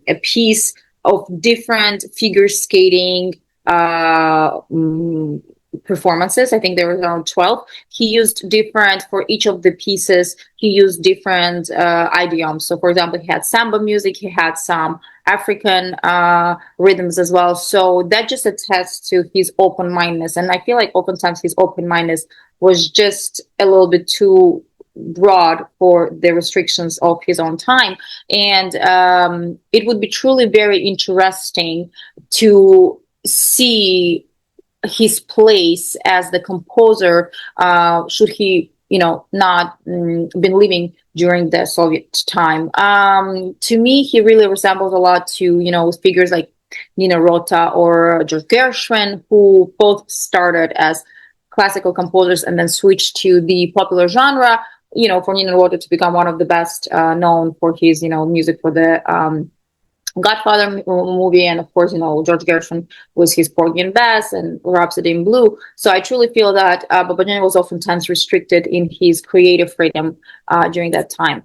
a piece of different figure skating performances. I think there were around 12. He used different, for each of the pieces, he used different idioms. So, for example, he had samba music, he had some African rhythms as well. So that just attests to his open-mindedness. And I feel like oftentimes his open-mindedness was just a little bit too broad for the restrictions of his own time. And it would be truly very interesting to see his place as the composer, should he, not been living during the Soviet time. To me, he really resembles a lot to, figures like Nina Rota or George Gershwin, who both started as classical composers and then switched to the popular genre, for Nina Rota to become one of the best known for his, music for the Godfather movie, and of course, George Gershwin was his Porgy and Bess and Rhapsody in Blue. So I truly feel that Babadjanian was oftentimes restricted in his creative freedom during that time.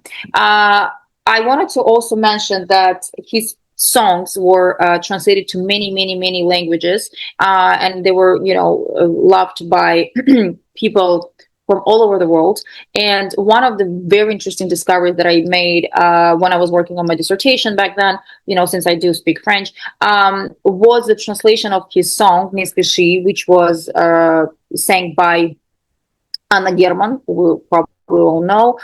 I wanted to also mention that his songs were translated to many languages, and they were, loved by people from all over the world. And one of the very interesting discoveries that I made when I was working on my dissertation back then, since I do speak French, was the translation of his song "Не спеши," which was sang by Anna German, who probably all know,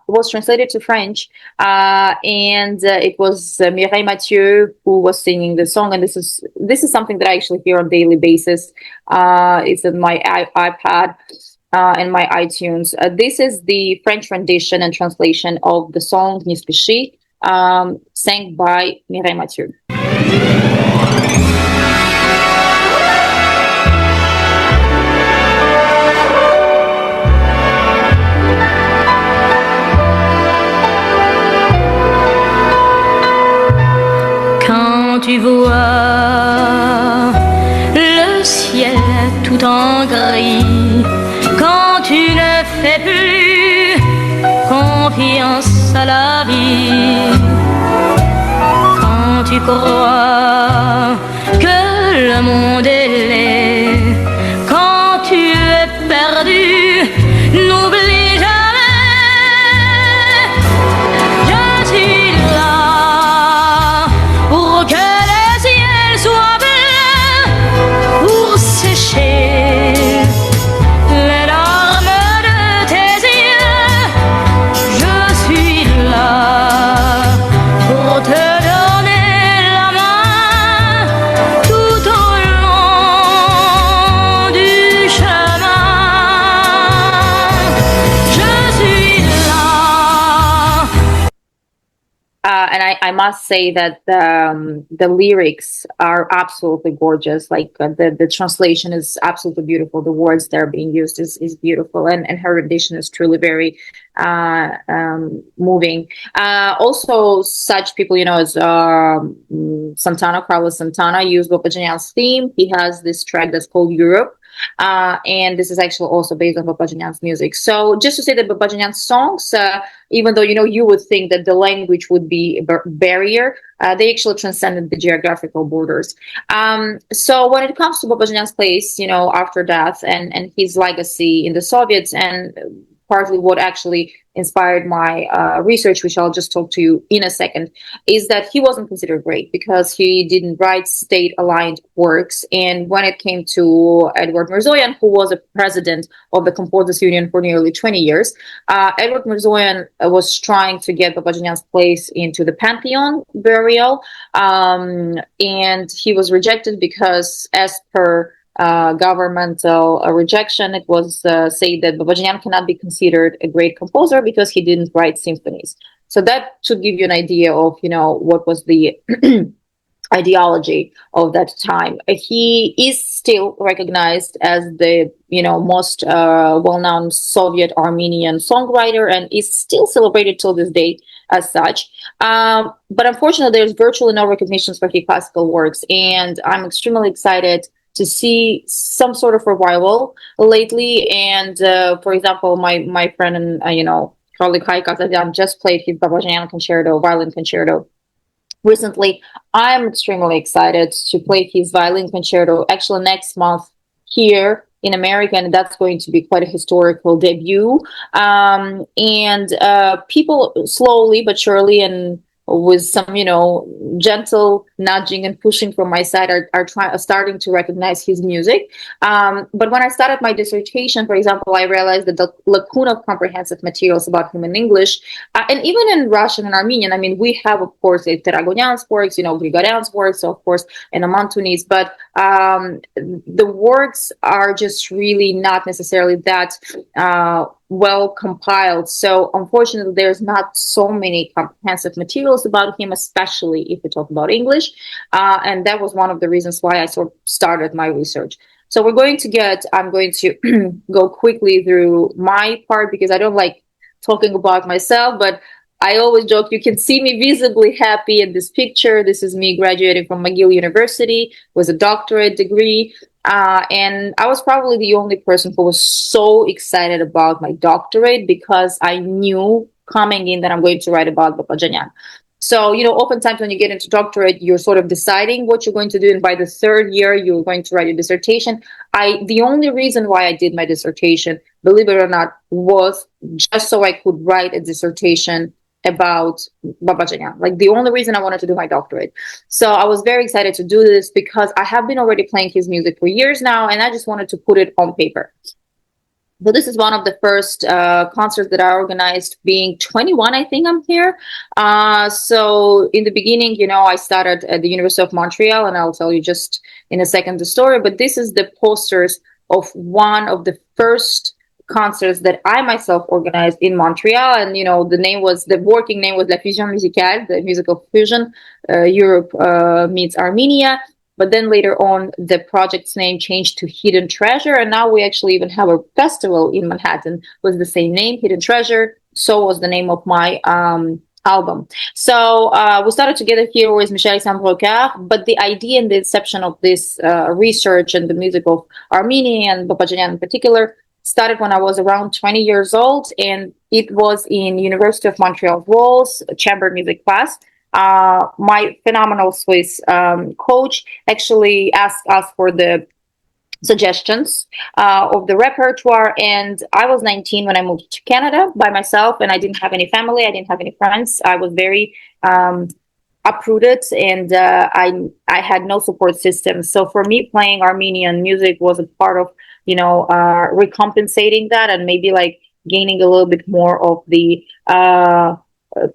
was translated to French, and it was Mireille Mathieu who was singing the song. And this is something that I actually hear on a daily basis. It's on my iPad and my iTunes. This is the French rendition and translation of the song "Не спеши," sang by Mireille Mathieu. Tu vois le ciel tout en gris, quand tu ne fais plus confiance à la vie, quand tu crois que le monde est laid, quand tu es perdu, n'oublie jamais, je suis là pour que les larmes de tes yeux, je suis là pour te donner la main tout au long du chemin. Je suis là. And I must say that the lyrics are absolutely gorgeous. Like the translation is absolutely beautiful. The words that are being used is beautiful, and her rendition is truly very moving. Also, such people, as Santana, Carlos Santana, used Babadjanian's theme. He has this track that's called Europe. And this is actually also based on Babadjanian's music. So just to say that Babadjanian's songs, even though, you would think that the language would be a barrier, they actually transcended the geographical borders. So when it comes to Babadjanian's place, after death and his legacy in the Soviets, and partly what actually inspired my research, which I'll just talk to you in a second, is that he wasn't considered great because he didn't write state-aligned works. And when it came to Edward Mirzoyan, who was a president of the Composers Union for nearly 20 years, Edward Mirzoyan was trying to get Babadjanian's place into the Pantheon burial, and he was rejected because, as per governmental rejection, it was said that Babadjanian cannot be considered a great composer because he didn't write symphonies. So that should give you an idea of, what was the ideology of that time. He is still recognized as the, most well-known Soviet Armenian songwriter, and is still celebrated till this day as such. But unfortunately, there's virtually no recognition for his classical works, and I'm extremely excited to see some sort of revival lately. And for example, my friend and colleague Kai Kazadyan just played his Babadjanian concerto, violin concerto recently. I'm extremely excited to play his violin concerto actually next month here in America, and that's going to be quite a historical debut. And people slowly but surely, and with some, gentle nudging and pushing from my side, are starting to recognize his music. But when I started my dissertation, for example, I realized that the lacuna of comprehensive materials about him in English, and even in Russian and Armenian, we have, of course, Teragonian's works, Grigoryan's works, of course, and Amantuni's, but the works are just really not necessarily that well compiled. So unfortunately, there's not so many comprehensive materials about him, especially if we talk about English. And that was one of the reasons why I sort of started my research. So I'm going to go quickly through my part because I don't like talking about myself, but I always joke, you can see me visibly happy in this picture. This is me graduating from McGill University with a doctorate degree. And I was probably the only person who was so excited about my doctorate because I knew coming in that I'm going to write about Babadjanian. So, oftentimes when you get into doctorate, you're sort of deciding what you're going to do. And by the third year, you're going to write your dissertation. The only reason why I did my dissertation, believe it or not, was just so I could write a dissertation about Babadjanian. Like, the only reason I wanted to do my doctorate. So I was very excited to do this because I have been already playing his music for years now, and I just wanted to put it on paper. So this is one of the first concerts that I organized, being 21, I think I'm here. So in the beginning, I started at the University of Montreal, and I'll tell you just in a second the story, but this is the posters of one of the first concerts that I myself organized in Montreal. And, the working name was La Fusion Musicale, the musical fusion. Europe meets Armenia. But then later on, the project's name changed to Hidden Treasure. And now we actually even have a festival in Manhattan with the same name, Hidden Treasure. So was the name of my album. So we started together here with Michel-Alexandre Rocard. But the idea and the inception of this research and the music of Armenian and Babadjanian in particular started when I was around 20 years old. And it was in University of Montreal Walls, a chamber music class. My phenomenal Swiss coach actually asked us for the suggestions of the repertoire, and I was 19 when I moved to Canada by myself, and I didn't have any family, I didn't have any friends. I was very uprooted, and I had no support system. So for me, playing Armenian music was a part of recompensating that, and maybe like gaining a little bit more of the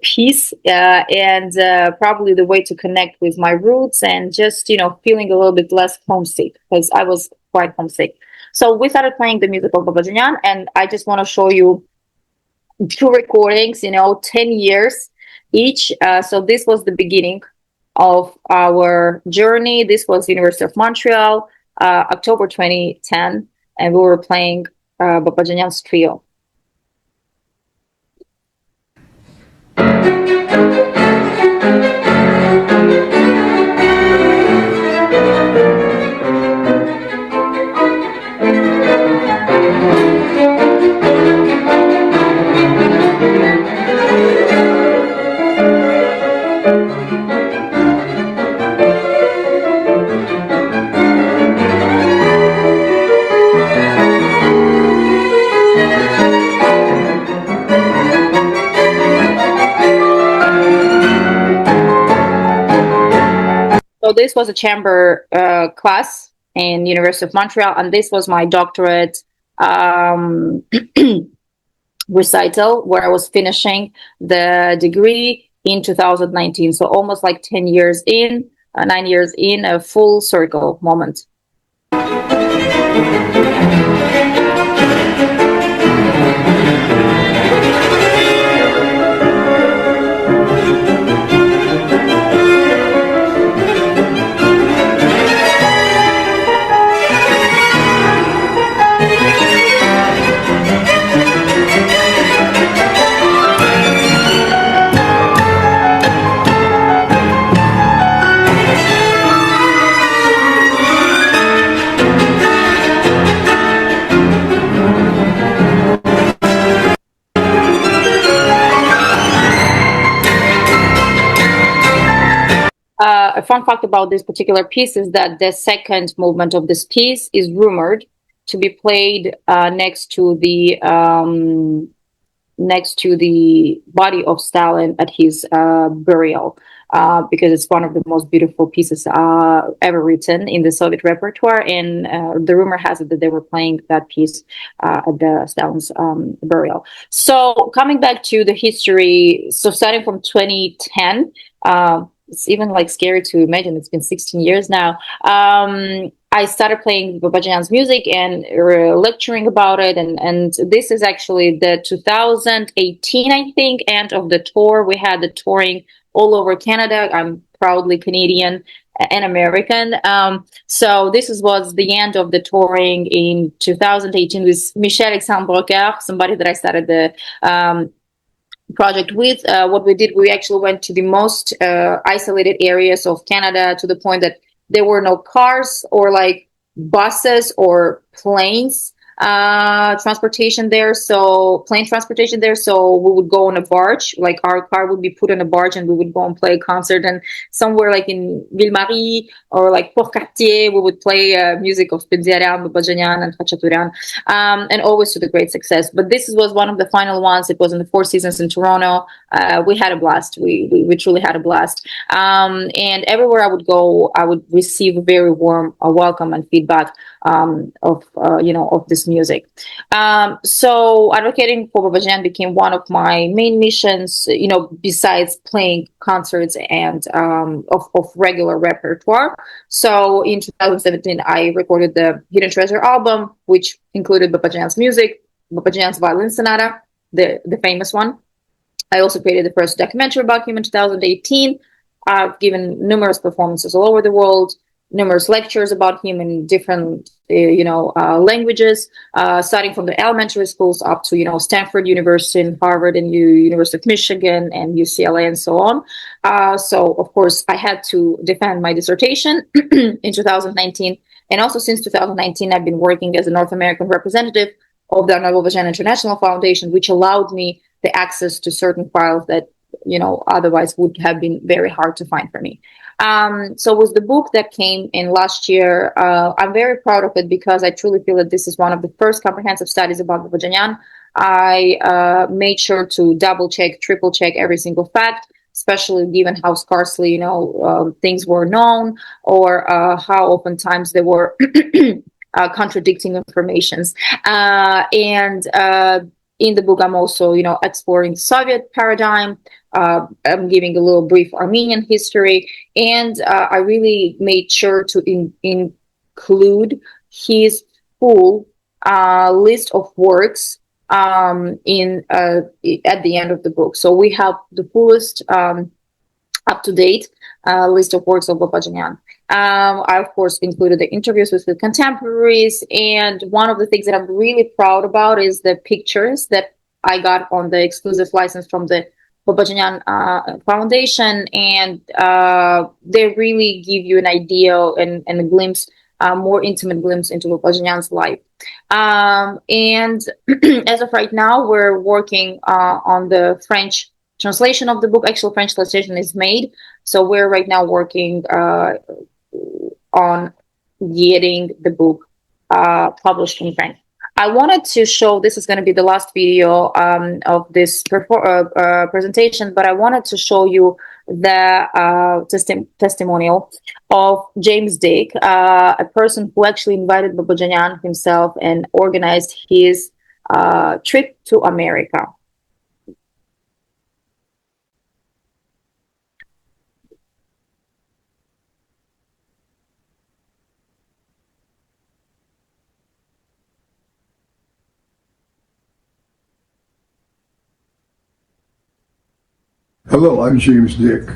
peace and probably the way to connect with my roots, and just feeling a little bit less homesick, because I was quite homesick. So we started playing the music of Babadjanian, and I just want to show you two recordings, 10 years each. So this was the beginning of our journey. This was University of Montreal, October 2010, and we were playing Babadjanian's trio. So this was a chamber class in University of Montreal, and this was my doctorate recital, where I was finishing the degree in 2019. So almost like 10 years in, 9 years in, a full circle moment. A fun fact about this particular piece is that the second movement of this piece is rumored to be played next to the body of Stalin at his burial, because it's one of the most beautiful pieces ever written in the Soviet repertoire. And the rumor has it that they were playing that piece at the Stalin's burial. So coming back to the history, so starting from 2010, it's even like scary to imagine. It's been 16 years now. I started playing Babadjanian's music and lecturing about it. And this is actually the 2018, I think, end of the tour. We had the touring all over Canada. I'm proudly Canadian and American. So this was the end of the touring in 2018 with Michel-Alexandre Rocard, somebody that I started the project with. What we did, we actually went to the most isolated areas of Canada, to the point that there were no cars or like buses or planes transportation there, so plane transportation there. So we would go on a barge, like our car would be put on a barge and we would go and play a concert. And somewhere like in Ville-Marie or like Port-Cartier, we would play music of Babadjanian, Babadjanian and Khachaturian, and always to the great success. But this was one of the final ones. It was in the Four Seasons in Toronto. We had a blast. We truly had a blast. And everywhere I would go, I would receive a very warm welcome and feedback of this music. So advocating for Babadjanian became one of my main missions, besides playing concerts and of regular repertoire. So in 2017, I recorded the Hidden Treasure album, which included Babadjanian's music, Babadjanian's violin sonata, the famous one. I also created the first documentary about him in 2018. I've given numerous performances all over the world, numerous lectures about him in different, languages, starting from the elementary schools up to, Stanford University and Harvard and University of Michigan and UCLA and so on. So, of course, I had to defend my dissertation in 2019. And also since 2019, I've been working as a North American representative of the Arno International Foundation, which allowed me the access to certain files that otherwise would have been very hard to find for me. So with the book that came in last year, I'm very proud of it because I truly feel that this is one of the first comprehensive studies about Babadjanian. I made sure to double check, triple check every single fact, especially given how scarcely, things were known or how oftentimes there were contradicting informations. In the book, I'm also, exploring the Soviet paradigm. I'm giving a little brief Armenian history, and I really made sure to include his full list of works at the end of the book. So we have the fullest up-to-date list of works of Babadjanian. I, of course, included the interviews with the contemporaries. And one of the things that I'm really proud about is the pictures that I got on the exclusive license from the Babadjanian Foundation. And they really give you an idea and a glimpse, more intimate glimpse into Babadjanian's life. And as of right now, we're working on the French translation of the book. Actual French translation is made. So we're right now working on getting the book published in French. I wanted to show, this is going to be the last video of this presentation, but I wanted to show you the testimonial of James Dick, a person who actually invited Babadjanian himself and organized his trip to America. Hello, I'm James Dick.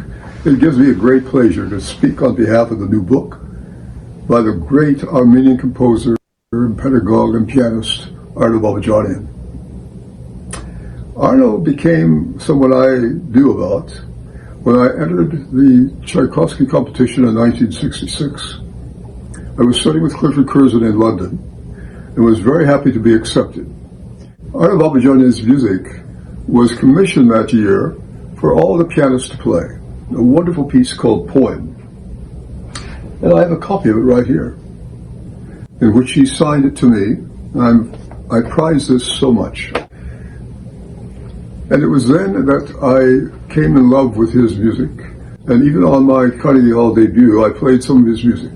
It gives me a great pleasure to speak on behalf of the new book by the great Armenian composer and pedagogue and pianist Arno Babadjanian. Arno became someone I knew about when I entered the Tchaikovsky competition in 1966. I was studying with Clifford Curzon in London and was very happy to be accepted. Arno Babadjanian's music was commissioned that year for all the pianists to play, a wonderful piece called Poem. And I have a copy of it right here, in which he signed it to me. I prize this so much. And it was then that I came in love with his music. And even on my Carnegie Hall debut, I played some of his music.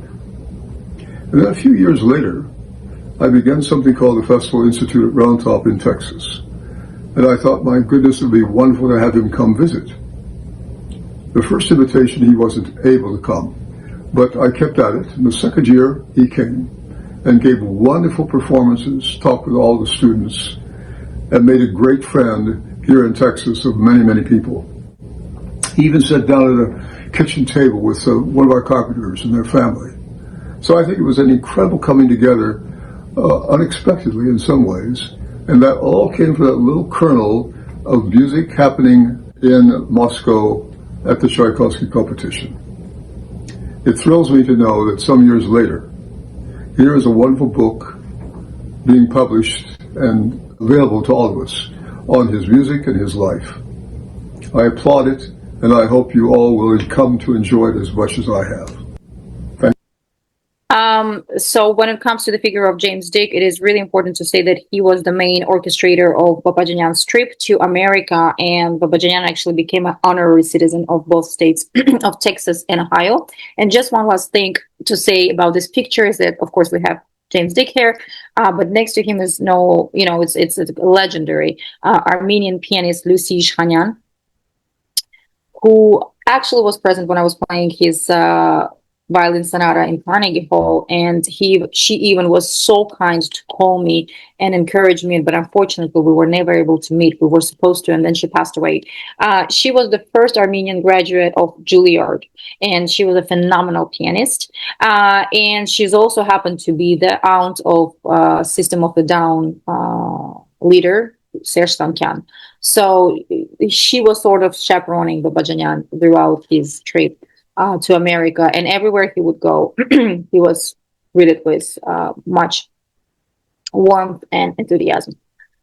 And then a few years later, I began something called the Festival Institute at Round Top in Texas. And I thought, my goodness, it would be wonderful to have him come visit. The first invitation, he wasn't able to come, but I kept at it. In the second year, he came and gave wonderful performances, talked with all the students, and made a great friend here in Texas of many, many people. He even sat down at a kitchen table with one of our carpenters and their family. So I think it was an incredible coming together, unexpectedly in some ways. And that all came from that little kernel of music happening in Moscow at the Tchaikovsky competition. It thrills me to know that some years later, here is a wonderful book being published and available to all of us on his music and his life. I applaud it, and I hope you all will come to enjoy it as much as I have. So when it comes to the figure of James Dick, it is really important to say that he was the main orchestrator of Babadjanian's trip to America, and Babadjanian actually became an honorary citizen of both states of Texas and Ohio. And just one last thing to say about this picture is that, of course, we have James Dick here, but next to him is it's a legendary Armenian pianist Lucy Ishkhanyan, who actually was present when I was playing his violin sonata in Carnegie Hall, and she even was so kind to call me and encourage me, but unfortunately we were never able to meet. We were supposed to, and then she passed away. She was the first Armenian graduate of Juilliard, and she was a phenomenal pianist, and she's also happened to be the aunt of System of a Down leader Serge Tankian. So she was sort of chaperoning Babadjanian throughout his trip to America, and everywhere he would go, he was greeted with much warmth and enthusiasm.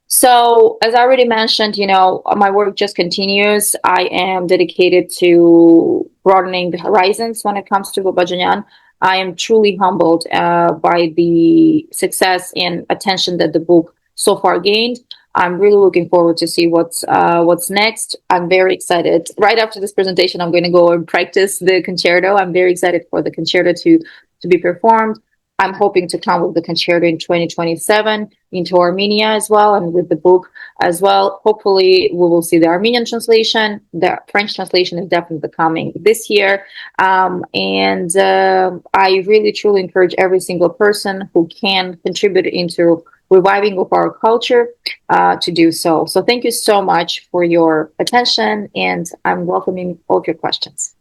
So, as I already mentioned, my work just continues. I am dedicated to broadening the horizons when it comes to Babadjanian. I am truly humbled by the success and attention that the book so far gained. I'm really looking forward to see what's next. I'm very excited. Right after this presentation, I'm going to go and practice the concerto. I'm very excited for the concerto to be performed. I'm hoping to come with the concerto in 2027 into Armenia as well, and with the book as well. Hopefully, we will see the Armenian translation. The French translation is definitely coming this year. And I really, truly encourage every single person who can contribute into reviving of our culture to do so. So thank you so much for your attention, and I'm welcoming all of your questions.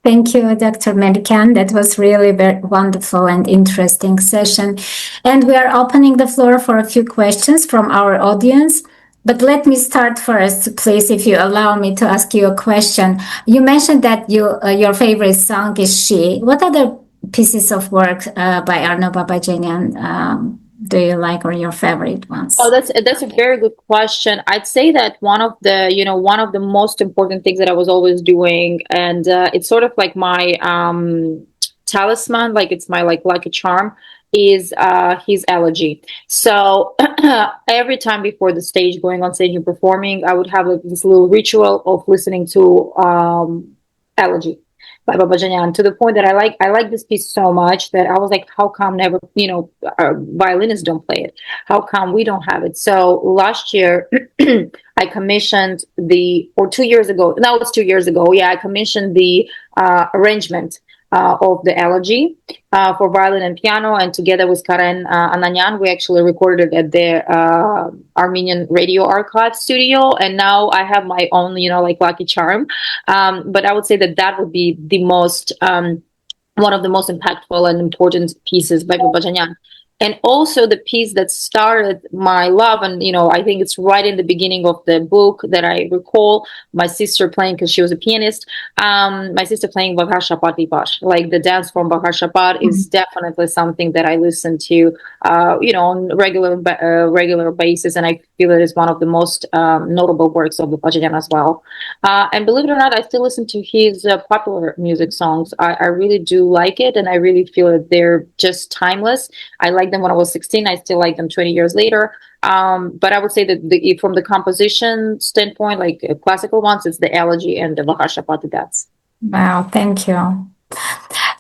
Thank you, Dr. Melikan. That was really very wonderful and interesting session. And we are opening the floor for a few questions from our audience. But let me start first, please, if you allow me to ask you a question. You mentioned that your favorite song is She. What other pieces of work by Arno Babadjanian do you like, or your favorite ones? Oh, that's a very good question. I'd say that one of the most important things that I was always doing, and it's sort of like my talisman, like it's my lucky charm, is his elegy. So every time before the stage, going on stage and performing, I would have this little ritual of listening to elegy by Babadjanian, to the point that I like this piece so much that I was like, how come never, our violinists don't play it? How come we don't have it? So last year, I commissioned 2 years ago, now it's 2 years ago, I commissioned the arrangement of the elegy for violin and piano, and together with Karen Ananyan, we actually recorded it at the Armenian Radio Archive studio, and now I have my own, lucky charm. But I would say that would be the most, one of the most impactful and important pieces by Babadjanian. And also the piece that started my love, and I think it's right in the beginning of the book that I recall my sister playing, because she was a pianist. My sister playing Bahar Shapat Vibar, like the dance form Bahar Shapat is definitely something that I listen to, on regular basis, and I feel it is one of the most notable works of Babadjanian as well. And believe it or not, I still listen to his popular music songs. I really do like it, and I really feel that they're just timeless. I like them when I was 16. I still like them 20 years later. But I would say that from the composition standpoint, like classical ones, it's the elegy and the Bahar Shapat dance. Wow, thank you.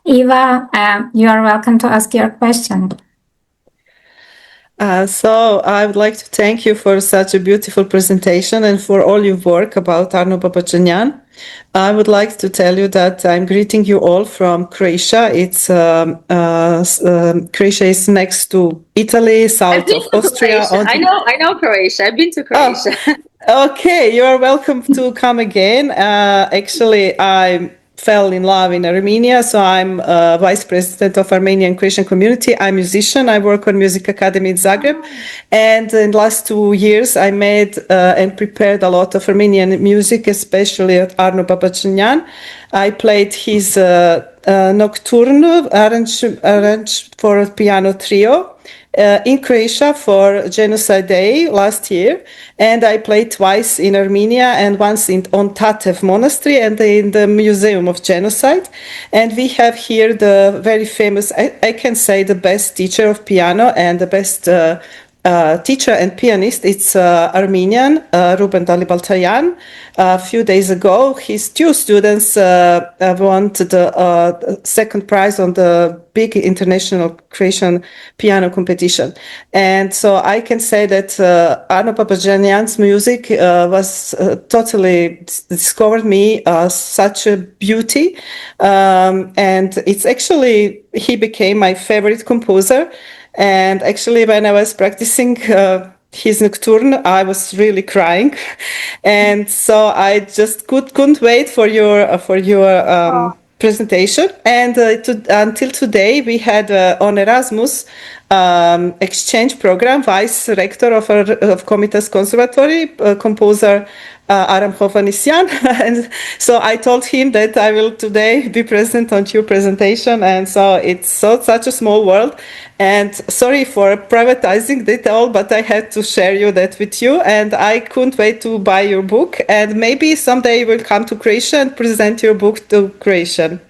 Eva, you are welcome to ask your question. So I would like to thank you for such a beautiful presentation and for all your work about Arno Babadjanian. I would like to tell you that I'm greeting you all from Croatia. It's Croatia is next to Italy, south of Austria. I know Croatia. I've been to Croatia. Oh, okay, you are welcome to come again. Actually, I fell in love in Armenia, so I'm vice president of Armenian Christian community. I'm a musician. I work on Music Academy in Zagreb, and in the last 2 years I made and prepared a lot of Armenian music, especially at Arno Babadjanian. I played his Nocturne arranged for a piano trio, in Croatia for Genocide Day last year, and I played twice in Armenia and once on Tatev Monastery and in the Museum of Genocide. And we have here the very famous, I can say, the best teacher of piano and the best teacher and pianist. It's Armenian, Ruben Dalibaltayan. A few days ago, his two students won the second prize on the big international Croatian piano competition. And so I can say that Arno Babadjanian's music was totally discovered me such a beauty. And it's actually, he became my favorite composer. And actually, when I was practicing his nocturne, I was really crying, and so I just couldn't wait for your presentation. And until today, we had on Erasmus exchange program, vice rector of Komitas Conservatory, composer Aram Hovhannisyan. And so I told him that I will today be present on your presentation. And so it's such a small world. And sorry for privatizing it all, but I had to share that with you. And I couldn't wait to buy your book. And maybe someday you will come to Croatia and present your book to Croatian.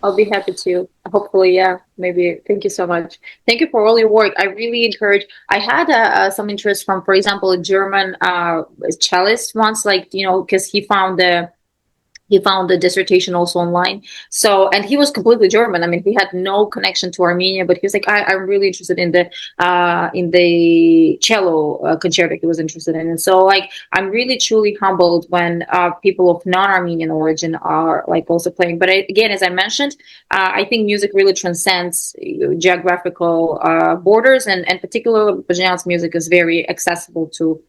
I'll be happy to. Hopefully, yeah, maybe. Thank you so much. Thank you for all your work. I really encourage. I had some interest from, for example, a German cellist once, like, because he found the dissertation also online. So, and he was completely German. I mean, he had no connection to Armenia, but he was like, I'm really interested in the cello concerto he was interested in. And so, like, I'm really truly humbled when people of non-Armenian origin are like also playing. But again, as I mentioned, I think music really transcends geographical borders, and particularly Babadjanian's music is very accessible to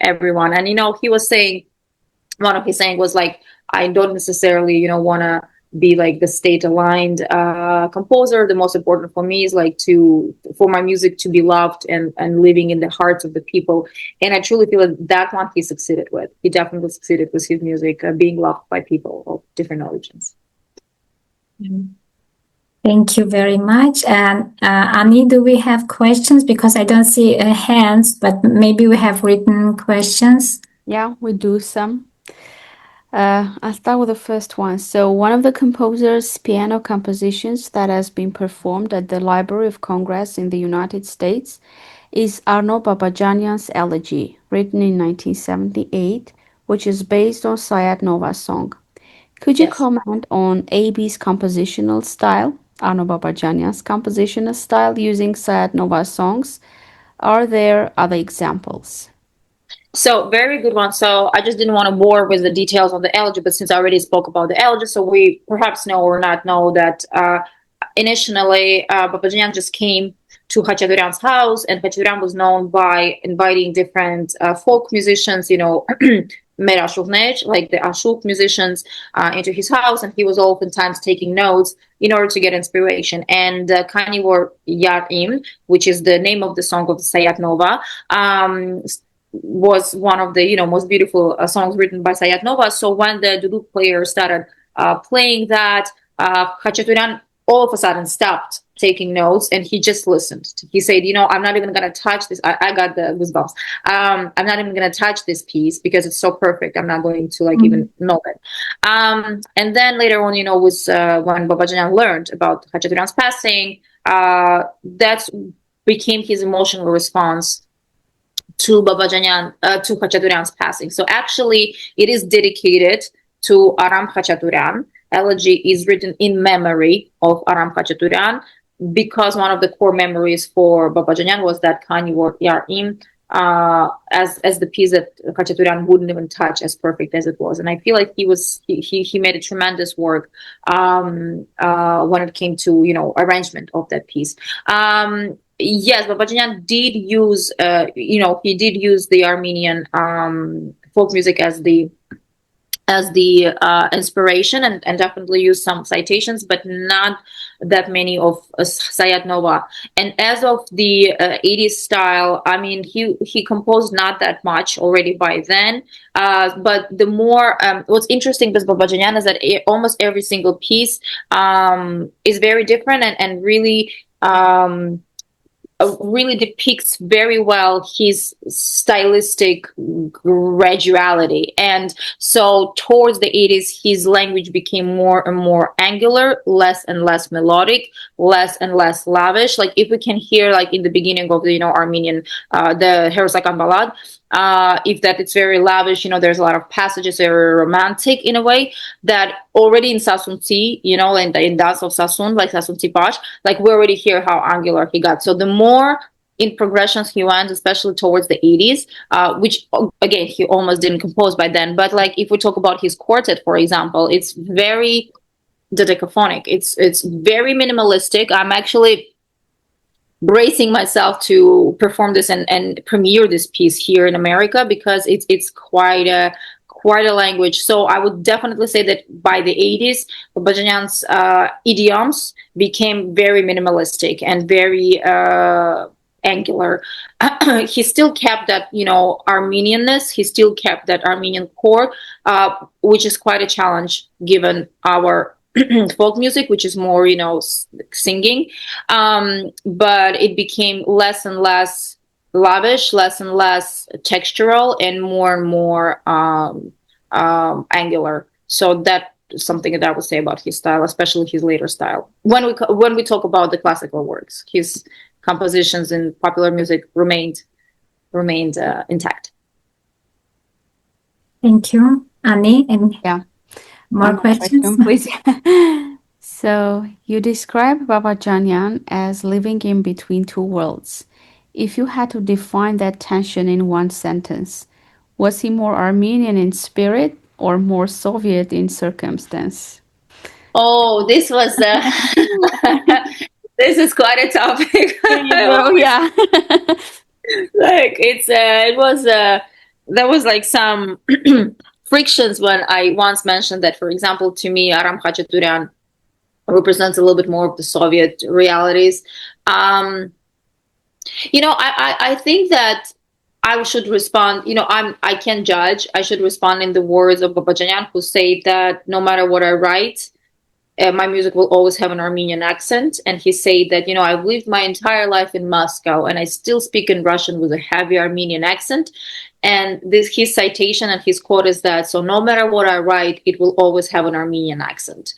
everyone. And, he was saying, one of his saying was like, I don't necessarily, want to be like the state-aligned composer. The most important for me is like for my music to be loved and living in the hearts of the people. And I truly feel that one he succeeded with. He definitely succeeded with his music being loved by people of different origins. Thank you very much. And Ani, do we have questions? Because I don't see hands, but maybe we have written questions. Yeah, we do some. I'll start with the first one. So one of the composer's piano compositions that has been performed at the Library of Congress in the United States is Arno Babadjanian's Elegy, written in 1978, which is based on Sayat Nova's song. Could you comment on AB's compositional style, Arno Babadjanian's compositional style using Sayat Nova's songs? Are there other examples? So very good one. So I just didn't want to bore with the details on the elegy, but since I already spoke about the elegy, so we perhaps know or not know that initially Babadjanian just came to Khachaturian's house, and Khachaturian was known by inviting different folk musicians, Mera Shuvnej, like the Ashuk musicians, into his house, and he was oftentimes taking notes in order to get inspiration. And Kani War Yarim, which is the name of the song of Sayat Nova, was one of the most beautiful songs written by Sayat Nova. So when the duduk player started playing that, Khachaturian all of a sudden stopped taking notes and he just listened. He said, I'm not even going to touch this. I got the goosebumps. I'm not even going to touch this piece because it's so perfect. I'm not going to even know it. And then later on, was when Babadjanian learned about Khachaturian's passing, that became his emotional response to to Khachaturian's passing. So actually, it is dedicated to Aram Khachaturian. Elegy is written in memory of Aram Khachaturian because one of the core memories for Babadjanian was that Kani War Yarim as the piece that Khachaturian wouldn't even touch, as perfect as it was. And I feel like he made a tremendous work when it came to arrangement of that piece. Yes, Babadjanian did use the Armenian folk music as the inspiration and definitely used some citations, but not that many of Sayat Nova. And as of the 80s style, I mean, he composed not that much already by then. But the more, what's interesting with Babadjanian is that almost every single piece is very different and really really depicts very well his stylistic graduality. And so towards the 80s, his language became more and more angular, less and less melodic, less and less lavish. Like if we can hear, like in the beginning of the, Armenian, the Herosakan Ballad, if that it's very lavish, there's a lot of passages very romantic in a way that already in Sasunti, in Dance of Sasun, like Sasunti Pash, like we already hear how angular he got. So the more in progressions he went, especially towards the 80s, which again, he almost didn't compose by then. But like if we talk about his quartet, for example, it's very dodecaphonic. It's very minimalistic. I'm actually bracing myself to perform this and premiere this piece here in America because it's quite a language. So I would definitely say that by the 80s, Babadjanian's idioms became very minimalistic and very angular. He still kept that, Armenianness. He still kept that Armenian core, which is quite a challenge given our folk music, which is more, singing. But it became less and less lavish, less and less textural, and more angular. So that's something that I would say about his style, especially his later style. When we talk about the classical works, his compositions in popular music remained intact. Thank you, Annie. And Yeah. more One more questions? question, please. So you describe Babadjanian as living in between two worlds. If you had to define that tension in one sentence, was he more Armenian in spirit or more Soviet in circumstance? Oh, this was this is quite a topic. Yeah. Like there was like some frictions when I once mentioned that, for example, to me, Aram Khachaturian represents a little bit more of the Soviet realities. I think that I should respond, I can't judge. I should respond in the words of Babadjanian, who say that no matter what I write, my music will always have an Armenian accent. And he said that, I've lived my entire life in Moscow and I still speak in Russian with a heavy Armenian accent. And his citation and his quote is that, so no matter what I write, it will always have an Armenian accent.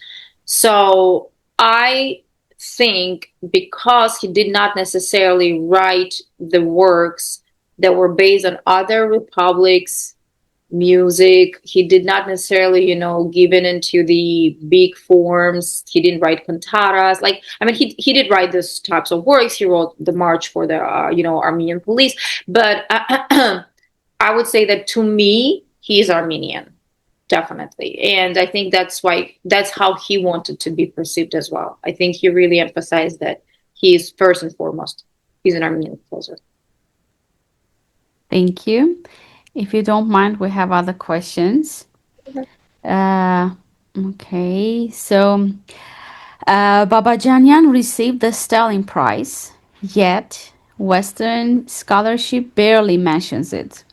So I think because he did not necessarily write the works that were based on other republics' music, he did not necessarily, give in into the big forms. He didn't write cantatas. He did write those types of works. He wrote the March for the, Armenian Police. But I would say that to me, he is Armenian. Definitely. And I think that's how he wanted to be perceived as well. I think he really emphasized that he is first and foremost, he's an Armenian composer. Thank you. If you don't mind, we have other questions. Okay. So Babadjanian received the Stalin Prize, yet Western scholarship barely mentions it.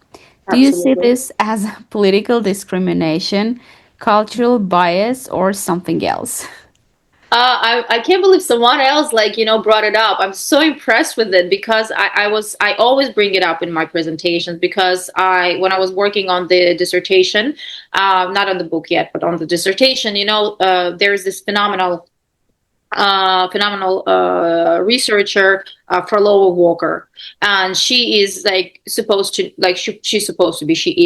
Do you see this as political discrimination, cultural bias, or something else? I can't believe someone else brought it up. I'm so impressed with it because I always bring it up in my presentations because when I was working on the dissertation, not on the book yet, but on the dissertation, there's this phenomenal researcher, Frolova Walker, and she is she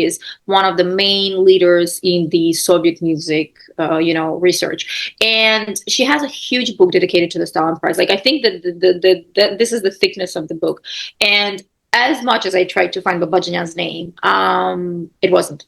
is one of the main leaders in the Soviet music research, and she has a huge book dedicated to the Stalin Prize. I think that this is the thickness of the book, and as much as I tried to find Babadjanian's name, it wasn't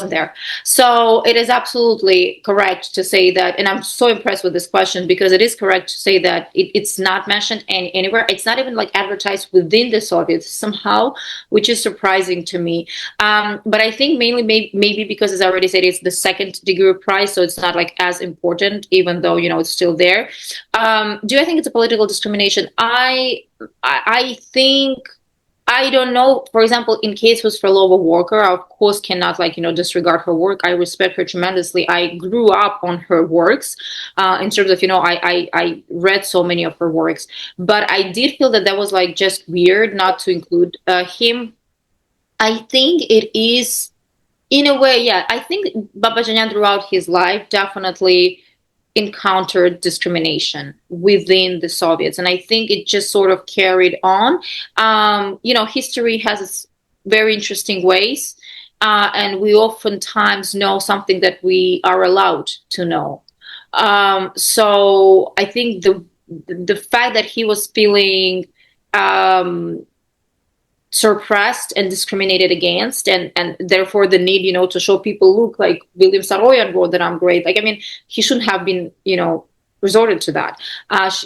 there. So it is absolutely correct to say that, and I'm so impressed with this question because it is correct to say that it's not mentioned anywhere. It's not even advertised within the Soviets somehow, which is surprising to me. But I think mainly maybe because, as I already said, it's the second degree prize, so it's not as important, even though it's still there. Do I think it's a political discrimination? I think I don't know. For example, in case was for Lova Walker, I of course cannot disregard her work. I respect her tremendously. I grew up on her works, in terms of I read so many of her works, but I did feel that was like just weird not to include him. I think it is in a way, yeah. I think Babadjanian throughout his life definitely encountered discrimination within the Soviets, and I think it just sort of carried on. History has its very interesting ways, and we oftentimes know something that we are allowed to know. So I think the fact that he was feeling suppressed and discriminated against, and therefore the need to show people, look, like William Saroyan wrote that I'm great. Like, I mean, he shouldn't have been resorted to that.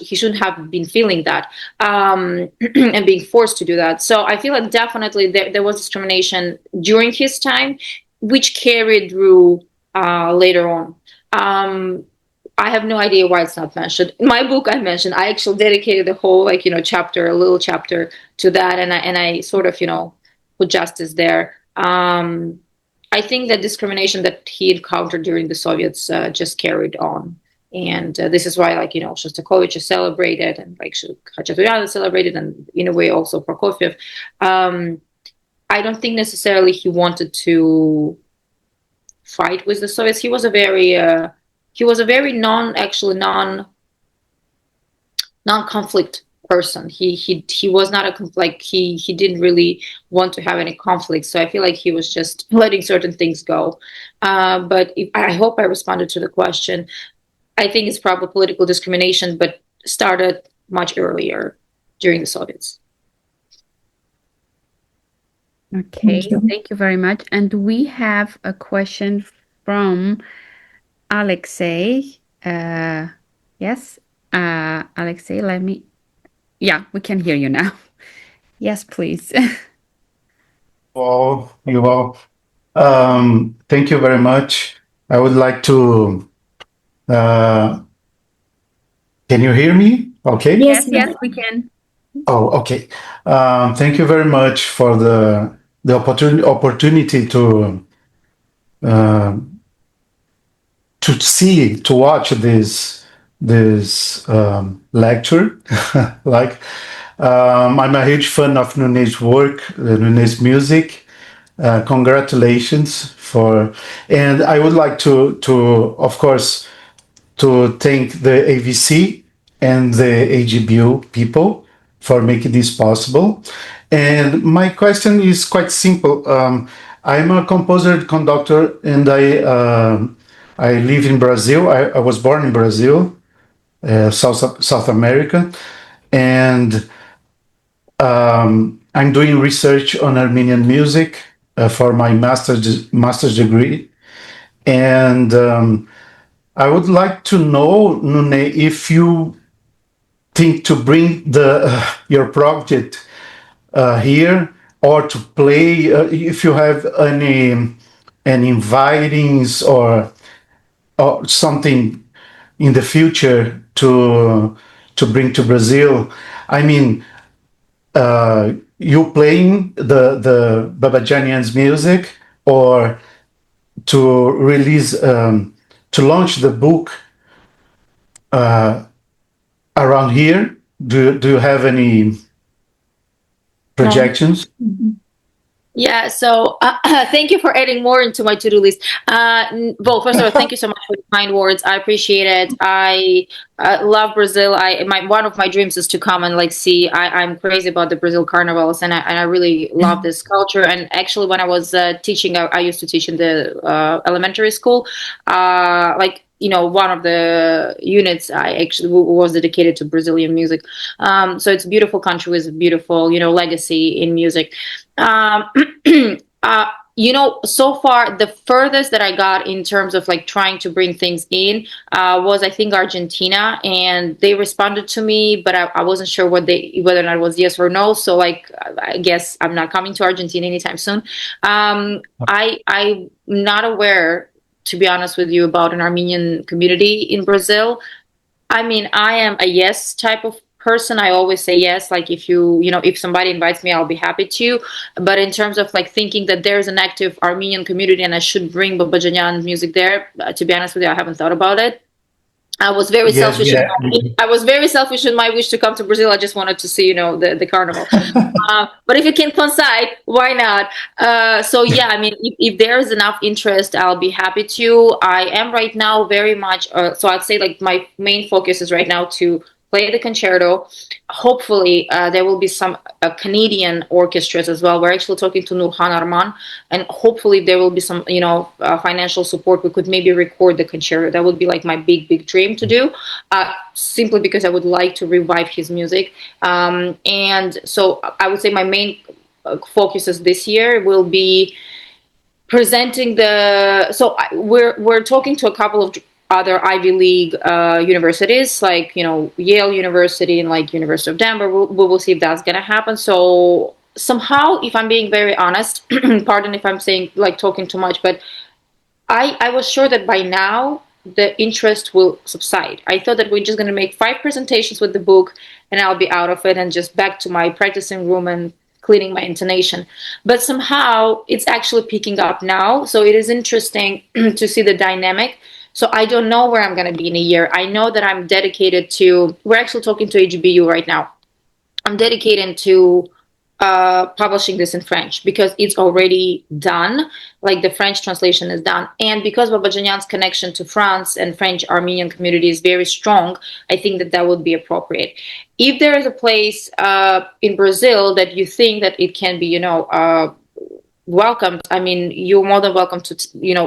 He shouldn't have been feeling that, and being forced to do that. So I feel like definitely there was discrimination during his time, which carried through later on. I have no idea why it's not mentioned. In my book, I actually dedicated the whole chapter, a little chapter to that, and I sort of put justice there. I think that discrimination that he encountered during the Soviets just carried on, and this is why Shostakovich is celebrated, and Khachaturian is celebrated, and in a way also Prokofiev. I don't think necessarily he wanted to fight with the Soviets. He was a very non-conflict person. He was not he didn't really want to have any conflict. So I feel like he was just letting certain things go. But I hope I responded to the question. I think it's probably political discrimination, but started much earlier during the Soviets. Okay, thank you very much. And we have a question from Alexei. Yes, Alexei, yeah, we can hear you now. Yes, please. Well, thank you very much. I would like to, can you hear me? Okay. Yes, we can. Oh, okay. Thank you very much for the opportunity to watch this lecture. I'm a huge fan of Nune's work, Nune's music. Congratulations and I would like to of course to thank the AVC and the AGBU people for making this possible. And my question is quite simple. I'm a composer and conductor, and I live in Brazil. I was born in Brazil, South America, and I'm doing research on Armenian music for my master's degree. And I would like to know, Nune, if you think to bring your project here, or to play, if you have any invitings or something in the future to bring to Brazil. I mean, you playing the Babadjanian's music, or to release to launch the book around here. Do you have any projections? Yeah, so thank you for adding more into my to-do list. Well, first of all, thank you so much for the kind words. I appreciate it. I love Brazil. One of my dreams is to come and see. I'm crazy about the Brazil carnivals, and I really love this culture. And actually, when I was teaching, I used to teach in the elementary school. One of the units I actually was dedicated to Brazilian music. So it's a beautiful country with a beautiful, legacy in music. So far, the furthest that I got in terms of trying to bring things in was, I think, Argentina, and they responded to me, but I wasn't sure whether or not it was yes or no. So I guess I'm not coming to Argentina anytime soon. I'm not aware, to be honest with you, about an Armenian community in Brazil. I mean, I am a yes type of person, I always say yes. Like if if somebody invites me, I'll be happy to. But in terms of like thinking that there's an active Armenian community and I should bring Babadjanian music there, to be honest with you, I haven't thought about it. I was very Yes, selfish. yeah. I was very selfish in my wish to come to Brazil. I just wanted to see, the carnival. But if it can coincide, why not? So yeah, I mean, if there is enough interest, I'll be happy to. I am right now very much. So I'd say like my main focus is right now to play the concerto. Hopefully, there will be some Canadian orchestras as well. We're actually talking to Nurhan Arman, and hopefully there will be some, financial support. We could maybe record the concerto. That would be like my big dream to do, simply because I would like to revive his music. And so I would say my main focuses this year will be presenting we're talking to a couple of other Ivy League universities, like Yale University and like University of Denver. We will see if that's gonna happen. So somehow, if I'm being very honest, pardon if I'm saying like talking too much, but I was sure that by now the interest will subside. I thought that we're just gonna make 5 presentations with the book and I'll be out of it and just back to my practicing room and cleaning my intonation. But somehow it's actually picking up now. So it is interesting to see the dynamic. So I don't know where I'm going to be in a year. I know that I'm dedicated to, we're actually talking to AGBU right now. I'm dedicated to publishing this in French because it's already done. Like the French translation is done. And because Babadjanian's connection to France and French Armenian community is very strong, I think that that would be appropriate. If there is a place in Brazil that you think that it can be, welcomed, I mean, you're more than welcome to,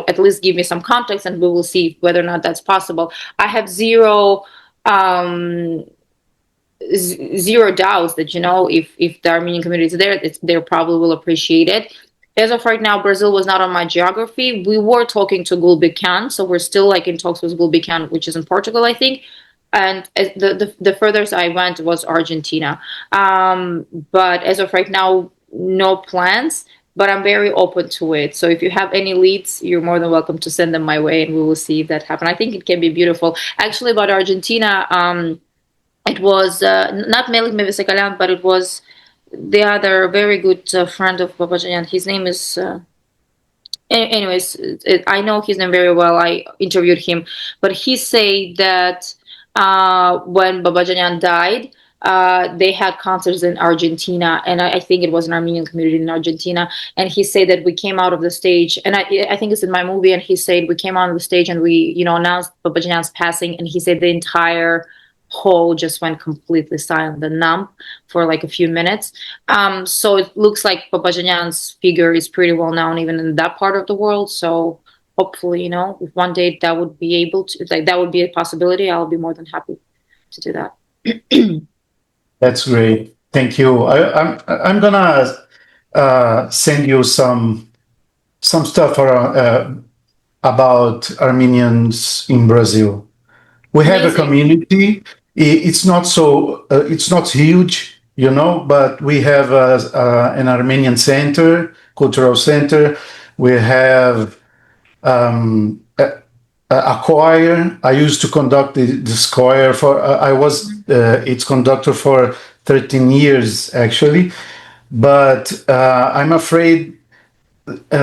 at least give me some context and we will see whether or not that's possible. I have zero doubts that, if the Armenian community is there, they probably will appreciate it. As of right now, Brazil was not on my geography. We were talking to Gulbenkian, so we're still like in talks with Gulbenkian, which is in Portugal, I think. And the furthest I went was Argentina. But as of right now, no plans. But I'm very open to it. So if you have any leads, you're more than welcome to send them my way, and we will see if that happens. I think it can be beautiful. Actually, about Argentina, it was not Melik Mevisekalian, but it was the other very good friend of Babadjanian. His name is... anyways, I know his name very well. I interviewed him. But he said that when Babadjanian died, they had concerts in Argentina, and I think it was an Armenian community in Argentina. And he said that we came out of the stage, and I think it's in my movie. And he said we came out of the stage and we, announced Babadjanian's passing. And he said the entire hall just went completely silent and numb for like a few minutes. So it looks like Babadjanian's figure is pretty well known even in that part of the world. So hopefully, if one day that would be able to, like that would be a possibility, I'll be more than happy to do that. That's great. Thank you. I'm gonna send you some stuff about Armenians in Brazil. We have a community. It's not it's not huge, but we have an Armenian center, cultural center. We have a choir. I used to conduct this choir I was its conductor for 13 years actually, but I'm afraid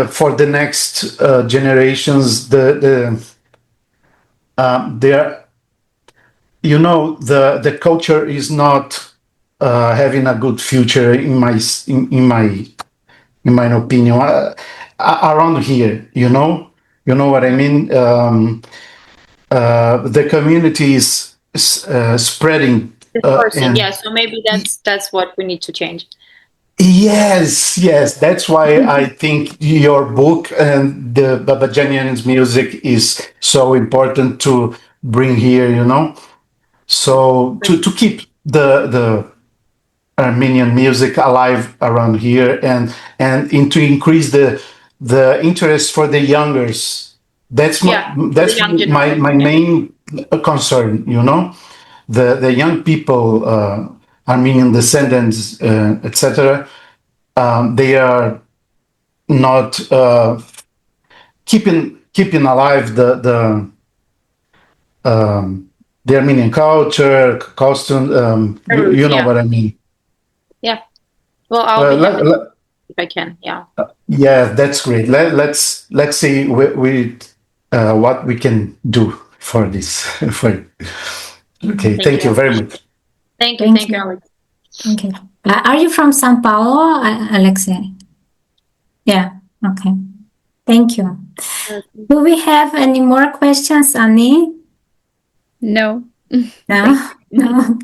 for the next generations, the culture is not having a good future in my opinion around here. You know what I mean. The community is spreading. So maybe that's what we need to change. Yes, that's why I think your book and the Babadjanian's music is so important to bring here, so to keep the Armenian music alive around here and to increase the interest for the youngers. That's my main concern, the young people, Armenian descendants, etc. They are not keeping alive the Armenian culture, costume. You know Yeah. what I mean. Yeah. Well, I'll Well, be happy if I can. Yeah. yeah, that's great. Let's see what we can do for this. Okay, thank you very much. Thank you. Thank Thank you, you. Alex. Okay. Are you from São Paulo, Alexei? Yeah. Okay. Thank you. Do we have any more questions, Annie? No. No? No.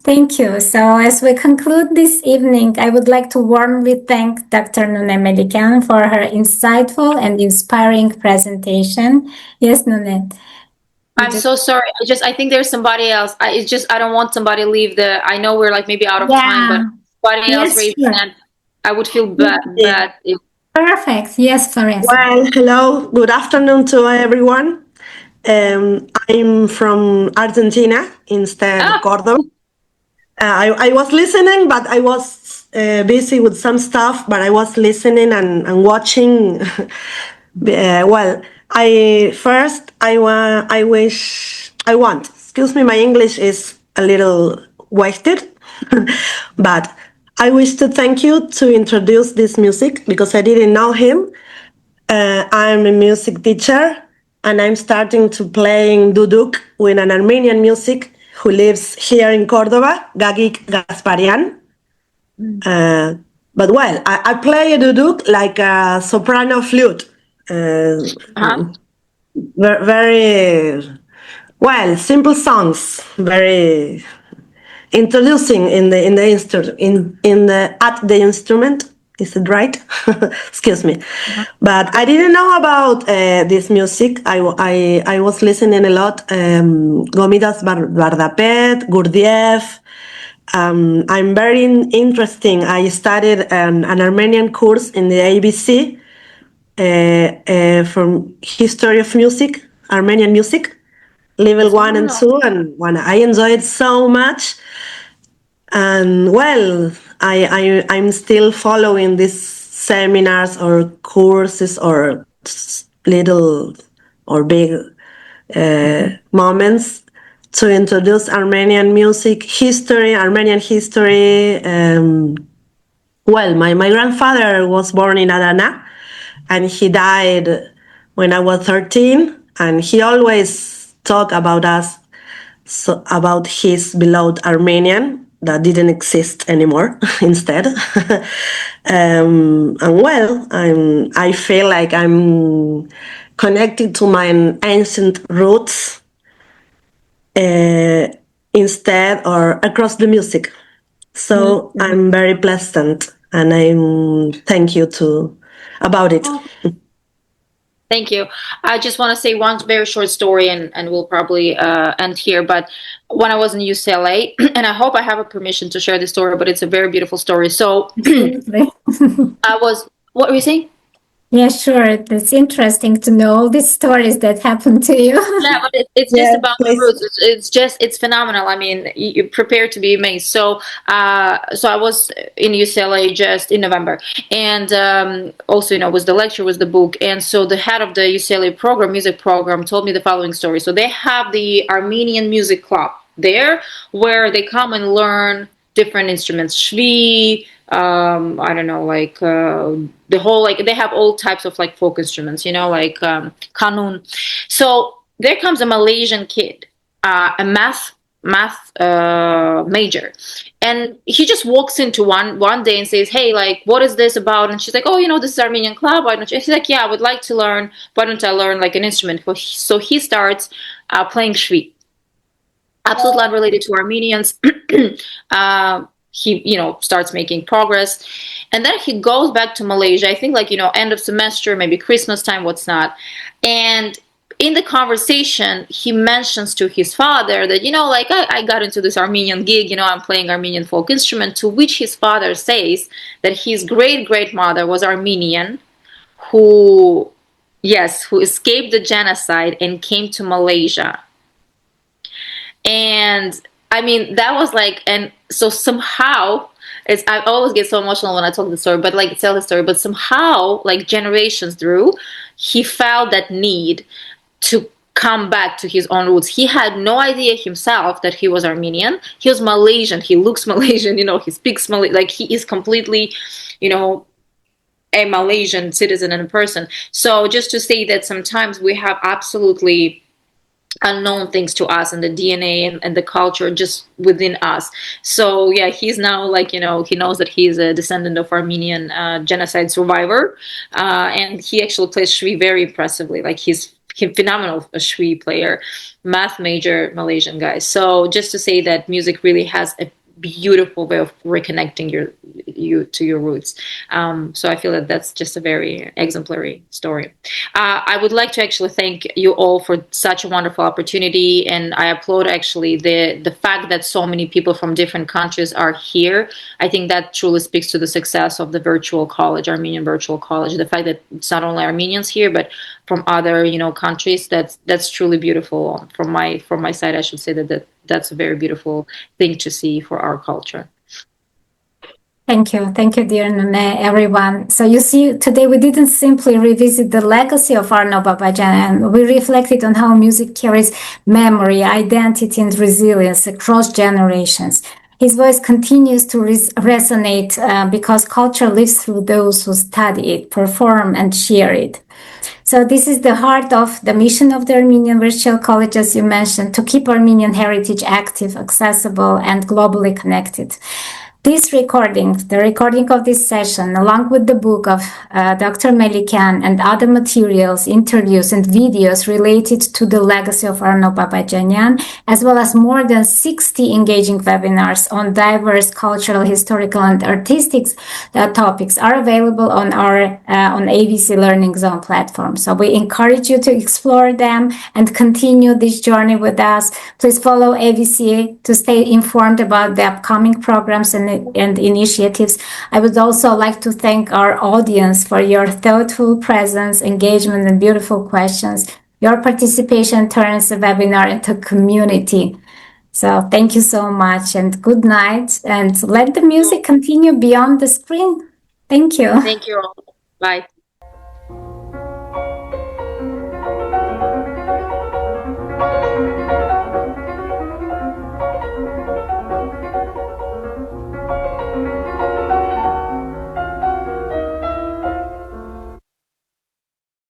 Thank you. So as we conclude this evening, I would like to warmly thank Dr. Nune Melikian for her insightful and inspiring presentation. Yes, Nune. I'm so sorry. I think there's somebody else. I don't want somebody to leave I know we're like maybe out of time, but somebody else Yes, raised sure. hand. I would feel bad if Perfect. Yes, Florence. Well, hello, good afternoon to everyone. I'm from Argentina instead of Córdoba. I was listening, but I was busy with some stuff, but I was listening and watching. Well, excuse me, my English is a little wasted, but I wish to thank you to introduce this music because I didn't know him. I'm a music teacher and I'm starting to playing duduk with an Armenian music who lives here in Cordoba, Gagik Gasparian. But well, I play a duduk like a soprano flute. Very well, simple songs, very introducing in the at the instrument. Is it right? Excuse me. But I didn't know about this music. I was listening a lot. Gomidas Bardapet, Gurdjieff. I'm very interesting. I studied an Armenian course in the AVC from History of Music, Armenian music, level 1 and 2, and I enjoyed so much. And well, I'm still following these seminars or courses or little or big moments to introduce Armenian music, history, Armenian history. Well, my grandfather was born in Adana and he died when I was 13, and he always talked about us, about his beloved Armenian that didn't exist anymore instead. And well, I feel like I'm connected to my ancient roots instead or across the music. So I'm very pleasant and I'm thank you about it. Thank you. I just want to say one very short story and we'll probably end here. But when I was in UCLA, and I hope I have a permission to share this story, but it's a very beautiful story. So what were you saying? Yeah, sure. It's interesting to know all these stories that happened to you. Yeah, but it's just about the roots. It's phenomenal. I mean, you're prepared to be amazed. So I was in UCLA just in November, and also, was the lecture, was the book, and so the head of the UCLA music program, told me the following story. So they have the Armenian music club there, where they come and learn different instruments, shvi. I don't know, like the whole, like they have all types of like folk instruments, like kanun. So there comes a Malaysian kid, a math major, and he just walks into one day and says, "Hey, like, what is this about?" And she's like, "Oh, this is Armenian club. Why don't you?" And he's like, "Yeah, I would like to learn. Why don't I learn like an instrument?" So he starts playing shvi, absolutely unrelated to Armenians. He starts making progress, and then he goes back to Malaysia, I think, like, end of semester, maybe Christmas time, what's not. And in the conversation, he mentions to his father that, like, I got into this Armenian gig, I'm playing Armenian folk instrument, to which his father says that his great-grandmother was Armenian, who escaped the genocide and came to Malaysia. And I mean, that was like, and so somehow, I always get so emotional when I tell the story, but somehow, like generations through, he felt that need to come back to his own roots. He had no idea himself that he was Armenian. He was Malaysian. He looks Malaysian, he speaks Malay, like he is completely, a Malaysian citizen and a person. So just to say that sometimes we have absolutely unknown things to us and the DNA and the culture just within us. So yeah, he's now like, he knows that he's a descendant of Armenian genocide survivor. And he actually plays Shri very impressively. Like he's phenomenal Shri player, math major Malaysian guy. So just to say that music really has a beautiful way of reconnecting you to your roots. So I feel that that's just a very exemplary story. I would like to actually thank you all for such a wonderful opportunity, and I applaud actually the fact that so many people from different countries are here. I think that truly speaks to the success of the virtual college, Armenian virtual college. The fact that it's not only Armenians here, but from other countries, that's truly beautiful. From my side, I should say that's a very beautiful thing to see for our culture. Thank you, dear Nune, everyone. So you see, today we didn't simply revisit the legacy of Arno Babadjanian. We reflected on how music carries memory, identity, and resilience across generations. His voice continues to resonate because culture lives through those who study it, perform, and share it. So this is the heart of the mission of the Armenian Virtual College, as you mentioned, to keep Armenian heritage active, accessible, and globally connected. This recording, the recording of this session, along with the book of Dr. Melikian and other materials, interviews, and videos related to the legacy of Arno Babadjanian, as well as more than 60 engaging webinars on diverse cultural, historical, and artistic topics are available on our on AVC Learning Zone platform. So we encourage you to explore them and continue this journey with us. Please follow AVC to stay informed about the upcoming programs and initiatives. I would also like to thank our audience for your thoughtful presence, engagement, and beautiful questions. Your participation turns the webinar into community. So thank you so much and good night. And let the music continue beyond the screen. Thank you. Thank you all. Bye.